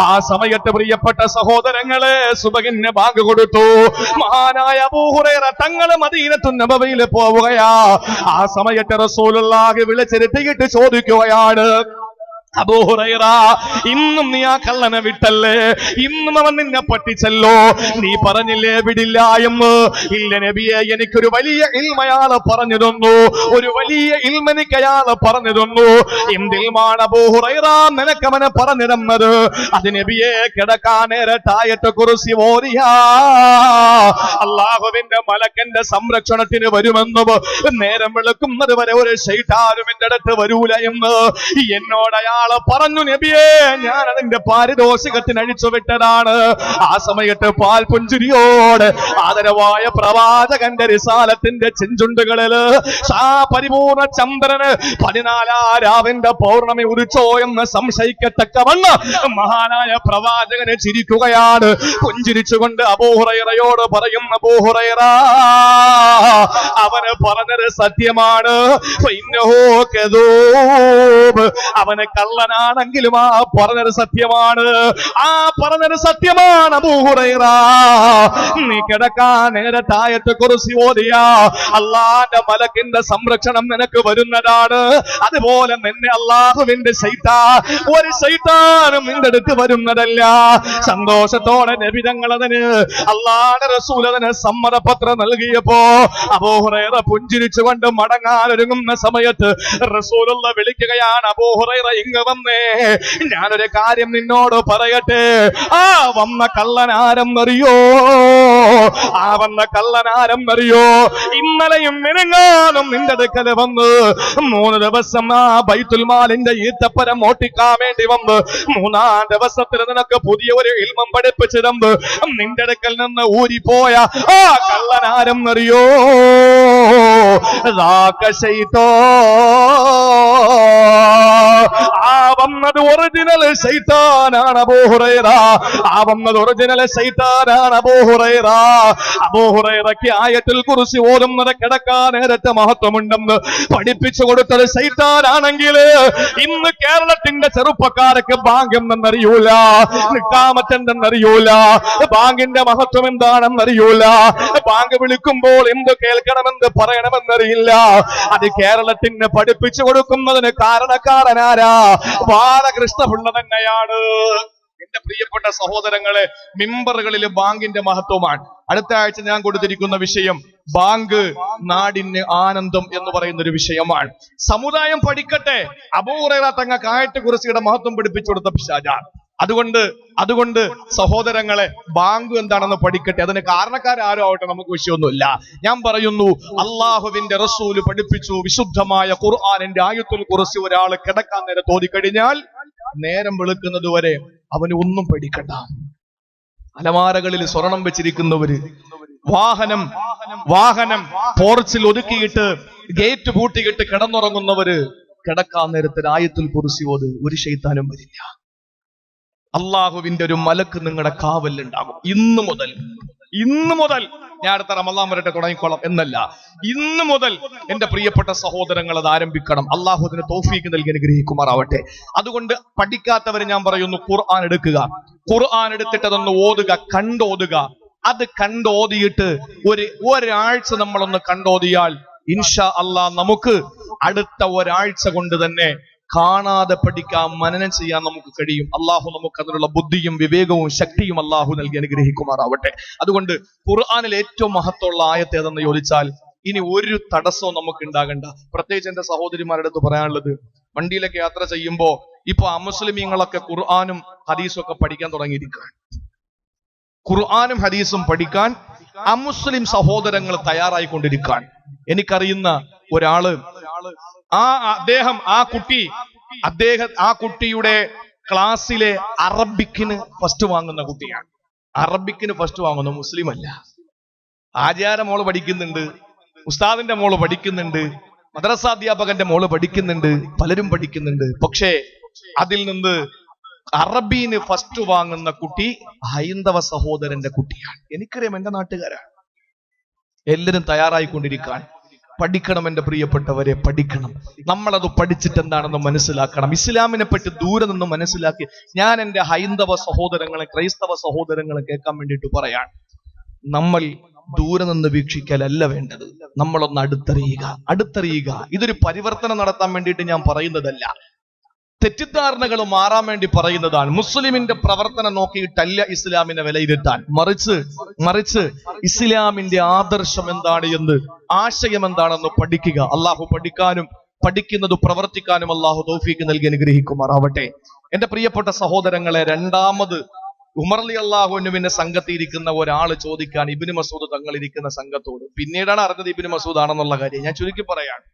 ആ സമയത്ത് പ്രിയപ്പെട്ട സഹോദരങ്ങളെ, സുബഹിന് ബാങ്ക് കൊടുത്തു. മഹാനായ അബൂ ഹുറൈറ തങ്ങൾ മദീനത്തു നബവിയിൽ പോവുകയാ. ആ സമയത്ത് റസൂലുള്ളാഹി വിളിച്ചിരുത്തിയിട്ട് ചോദിക്കുകയാണ്, അബൂ ഹുറൈറ, ഇന്നും നീ ആ കള്ളനെ വിട്ടല്ലേ? ഇന്നും അവൻ നിന്നെ പറ്റിച്ചല്ലോ, നീ പറഞ്ഞില്ലേ വിടില്ല എന്ന്? ഇല്ല നബിയെ, എനിക്കൊരു വലിയ ഇൽമയാള് പറഞ്ഞു തന്നു, ഒരു വലിയ ഇൽമനിക്ക് അയാള് പറഞ്ഞു തന്നു. എന്തിൽമാണ് അബൂ ഹുറൈറ നിനക്കവനെ പറഞ്ഞു തന്നത്? അത് നബിയെ, കിടക്കാൻ നേരത്തായത്തെ കുറിച്ച് ഓരിയാ അല്ലാഹുവിന്റെ മലക്കന്റെ സംരക്ഷണത്തിന് വരുമെന്നും നേരം വെളുക്കുന്നത് വരെ ഒരു ശൈത്താനും എന്റെ അടുത്ത് വരൂല എന്ന് എന്നോട് അയാൾ പറഞ്ഞു. നബിയെ, ഞാൻ അതിന്റെ പാരിതോഷികത്തിന് അഴിച്ചുവിട്ടതാണ്. ആ സമയത്ത് പാൽ പുഞ്ചിരിയോട് ആദരവായ പ്രവാചകന്റെ റിസാലത്തിന്റെ ചെഞ്ചുണ്ടുകളില് പരിപൂർണ ചന്ദ്രന് 14 രാവിന്റെ പൗർണമി ഉദിച്ചോ എന്ന് സംശയിക്കത്തക്കവണ്ണം മഹാനായ പ്രവാചകനെ ചിരിക്കുകയാണ്. പുഞ്ചിരിച്ചുകൊണ്ട് അബൂ ഹുറൈറയോട് പറയുന്ന, അബൂ ഹുറൈറ, അവന് പറഞ്ഞത് സത്യമാണ്, അവന് കള്ളനാണെങ്കിലും ആ പറഞ്ഞത് സത്യമാണ്, ആ പറഞ്ഞത് സത്യമാണ്. അബൂ ഹുറൈറ, നീ കിടക്കാൻ നേരത്തായത്തെ കുറിച്ച് ഓതിയ അല്ലാഹുവിന്റെ മലക്കിന്റെ സംരക്ഷണം നിനക്ക് വരുന്നതാണ്. അതുപോലെ നിന്നെ അല്ലാഹുവിന്റെ ശൈത്താൻ, ഒരു ശൈത്താനും നിന്റെ അടുത്ത് വരുന്നതല്ല. സന്തോഷത്തോടെ നബി തങ്ങൾ അതിന്, അല്ലാഹുവിന്റെ റസൂൽ അതിന് സമ്മതപത്രം നൽകിയപ്പോ അബൂ ഹുറൈറ പുഞ്ചിരിച്ചുകൊണ്ട് മടങ്ങാൻ ഒരുങ്ങുന്ന സമയത്ത് റസൂലുള്ള വിളിക്കുകയാണ്, അബൂ ഹുറൈറ ഇങ്ങ് ഇങ്ങ് വന്നേ, ഞാനൊരു കാര്യം നിന്നോട് പറയട്ടെ. ആ വന്ന കള്ളനാരെന്നറിയോ? ആ വന്ന കള്ളനാരെന്നറിയോ? ഇന്നലെയും മിനിങ്ങാനും നിന്റെ അടുക്കൽ വന്ന് 3 ദിവസം ആ ബൈത്തുൽ മാലിന്റെ ഈത്തപ്പരം ഓട്ടിക്കാൻ വേണ്ടി വന്ന് 3-ാം ദിവസത്തിൽ നിനക്ക് പുതിയ ഒരു ഇൽമം പഠിപ്പിച്ചു തന്ന് നിന്റെ അടുക്കൽ നിന്ന് ഊരിപ്പോയ ആ കള്ളനാരെന്നറിയോ? ആ വന്നത് ഒറിജിനൽ ശൈത്താനാണ് അബൂ ഹുറൈറ. ആ വന്നത് ഒറിജിനൽ ശൈത്താനാണ് അബൂ ഹുറൈറ. അബൂ ഹുറൈറയ്ക്ക് ആയത്തുൽ കുർസി ഓതുന്നത് കിടക്കാൻ നേരത്തെ മഹത്വമുണ്ടെന്ന് പഠിപ്പിച്ചു കൊടുത്തത് ശൈത്താനാണെങ്കിൽ ഇന്ന് കേരളത്തിന്റെ ചെറുപ്പക്കാർക്ക് ബാങ്ക് എന്തെന്നറിയൂല, നിക്കാമത്തെന്തെന്നറിയൂല, ബാങ്കിന്റെ മഹത്വം എന്താണെന്നറിയൂല, ബാങ്ക് വിളിക്കുമ്പോൾ എന്ത് കേൾക്കണമെന്ന് പറയണമെന്നറിയില്ല. അത് കേരളത്തിന് പഠിപ്പിച്ചു കൊടുക്കുന്നതിന് കാരണക്കാരനാരാ? ബാലകൃഷ്ണപിള്ള തന്നെയാണ്. എന്റെ പ്രിയപ്പെട്ട സഹോദരങ്ങളെ, മിമ്പറുകളിൽ ബാങ്കിന്റെ മഹത്വമാണ്. അടുത്ത ആഴ്ച ഞാൻ കൊടുത്തിരിക്കുന്ന വിഷയം ബാങ്ക് നാടിന് ആനന്ദം എന്ന് പറയുന്ന ഒരു വിഷയമാണ്. സമുദായം പഠിക്കട്ടെ. അബൂ ഹുറൈറ തങ്ങൾക്ക് ആയത്തുൽ കുർസിയുടെ മഹത്വം പഠിപ്പിച്ചു കൊടുത്ത പിശാചാണ്. അതുകൊണ്ട് സഹോദരങ്ങളെ, ബാങ്ക് എന്താണെന്ന് പഠിക്കട്ടെ. അതിന് കാരണക്കാരും ആവട്ടെ, നമുക്ക് വിഷയമൊന്നുമില്ല. ഞാൻ പറയുന്നു, അള്ളാഹുവിന്റെ റസൂല് പഠിപ്പിച്ചു, വിശുദ്ധമായ ഖുർആനിന്റെ ആയത്തുൽ കുർസി ഒരാൾ കിടക്കാൻ നേരം തോന്നിക്കഴിഞ്ഞാൽ നേരം വെളുക്കുന്നത് വരെ അവന് ഒന്നും പേടിക്കണ്ട. അലമാരകളിൽ സ്വർണം വെച്ചിരിക്കുന്നവര്, വാഹനം പോർച്ചിൽ ഒതുക്കിയിട്ട് ഗേറ്റ് പൂട്ടിയിട്ട് കിടന്നുറങ്ങുന്നവര് കിടക്കാൻ നേരത്തെ ആയത്തുൽ കുർസി ഓത്, ഒരു ശൈത്താനും വരില്ല. അള്ളാഹുവിന്റെ ഒരു മലക്ക് നിങ്ങളുടെ കാവലുണ്ടാകും. ഇന്നു മുതൽ ഞാൻ അടുത്ത റമളാൻ വരട്ടെ തുടങ്ങിക്കോളാം എന്നല്ല, ഇന്നു മുതൽ എന്റെ പ്രിയപ്പെട്ട സഹോദരങ്ങൾ അത് ആരംഭിക്കണം. അള്ളാഹു അതിന് തൗഫീക്ക് നൽകി അനുഗ്രഹിക്കുമാറാവട്ടെ. അതുകൊണ്ട് പഠിക്കാത്തവരെ ഞാൻ പറയുന്നു, ഖുർആൻ എടുക്കുക. ഖുർആൻ എടുത്തിട്ട് അതൊന്ന് ഓതുക, കണ്ടോതുക. അത് കണ്ടോതിയിട്ട് ഒരാഴ്ച നമ്മളൊന്ന് കണ്ടോതിയാൽ ഇൻഷാ അള്ളാഹ് നമുക്ക് അടുത്ത ഒരാഴ്ച കൊണ്ട് തന്നെ കാണാതെ പഠിക്കാൻ, മനനം ചെയ്യാൻ നമുക്ക് കഴിയും. അള്ളാഹു നമുക്ക് അതിനുള്ള ബുദ്ധിയും വിവേകവും ശക്തിയും അള്ളാഹു നൽകി അനുഗ്രഹിക്കുമാറാവട്ടെ. അതുകൊണ്ട് ഖുർആനിൽ ഏറ്റവും മഹത്വമുള്ള ആയത്ത് ഏതെന്ന് ചോദിച്ചാൽ ഇനി ഒരു തടസ്സവും നമുക്ക് ഉണ്ടാകണ്ട. പ്രത്യേകിച്ച് എന്റെ സഹോദരിമാരുടെ അടുത്ത് പറയാനുള്ളത്, വണ്ടിയിലൊക്കെ യാത്ര ചെയ്യുമ്പോ ഇപ്പൊ അമുസ്ലിമീങ്ങളൊക്കെ ഖുർആനും ഹദീസും ഒക്കെ പഠിക്കാൻ തുടങ്ങിയിരിക്കുകയാണ്. ഖുർആനും ഹദീസും പഠിക്കാൻ അമുസ്ലിം സഹോദരങ്ങൾ തയ്യാറായിക്കൊണ്ടിരിക്കുകയാണ്. എനിക്കറിയുന്ന ഒരാള്, ആ കുട്ടിയുടെ ക്ലാസ്സിലെ അറബിക്കിന് ഫസ്റ്റ് വാങ്ങുന്ന കുട്ടിയാണ്. അറബിക്കിന് ഫസ്റ്റ് വാങ്ങുന്ന മുസ്ലിം അല്ല. ആചാര മോള് പഠിക്കുന്നുണ്ട്, ഉസ്താദിന്റെ മോള് പഠിക്കുന്നുണ്ട്, മദ്രസാധ്യാപകന്റെ മോള് പഠിക്കുന്നുണ്ട്, പലരും പഠിക്കുന്നുണ്ട്. പക്ഷേ അതിൽ നിന്ന് അറബീന് ഫസ്റ്റ് വാങ്ങുന്ന കുട്ടി ഹൈന്ദവ സഹോദരന്റെ കുട്ടിയാണ്. എനിക്കറിയാം, എന്റെ നാട്ടുകാരാണ്. എല്ലാരും തയ്യാറായിക്കൊണ്ടിരിക്കാൻ പഠിക്കണം. എന്റെ പ്രിയപ്പെട്ടവരെ, പഠിക്കണം. നമ്മളത് പഠിച്ചിട്ട് എന്താണെന്ന് മനസ്സിലാക്കണം. ഇസ്ലാമിനെ പറ്റി ദൂരെ നിന്ന് മനസ്സിലാക്കി ഞാൻ എന്റെ ഹൈന്ദവ സഹോദരങ്ങളെ, ക്രൈസ്തവ സഹോദരങ്ങളെ കേൾക്കാൻ വേണ്ടിയിട്ട് പറയാണ്. നമ്മൾ ദൂരെ നിന്ന് വീക്ഷിക്കലല്ല വേണ്ടത്, നമ്മളൊന്ന് അടുത്തറിയുക. ഇതൊരു പരിവർത്തനം നടത്താൻ വേണ്ടിയിട്ട് ഞാൻ പറയുന്നതല്ല, തെറ്റിദ്ധാരണകൾ മാറാൻ വേണ്ടി പറയുന്നതാണ്. മുസ്ലിമിന്റെ പ്രവർത്തനം നോക്കിയിട്ടല്ല ഇസ്ലാമിനെ വിലയിരുത്താൻ, മറിച്ച് ഇസ്ലാമിന്റെ ആദർശം എന്താണ് എന്ന്, ആശയം എന്താണെന്ന് പഠിക്കുക. അള്ളാഹു പഠിക്കാനും പഠിക്കുന്നത് പ്രവർത്തിക്കാനും അള്ളാഹു തൗഫീക്ക് നൽകി അനുഗ്രഹിക്കുമാറാവട്ടെ. എന്റെ പ്രിയപ്പെട്ട സഹോദരങ്ങളെ, രണ്ടാമത് ഉമർ റളിയല്ലാഹു അൻഹുവിന്റെ സംഘത്തിരിക്കുന്ന ഒരാൾ ചോദിക്കാൻ ഇബ്നു മസ്ഊദ് തങ്ങളിരിക്കുന്ന സംഘത്തോട്. പിന്നീടാണ് അറിഞ്ഞത് ഇബ്നു മസ്ഊദ് ആണെന്നുള്ള കാര്യം. ഞാൻ ചുരുക്കി പറയാണ്,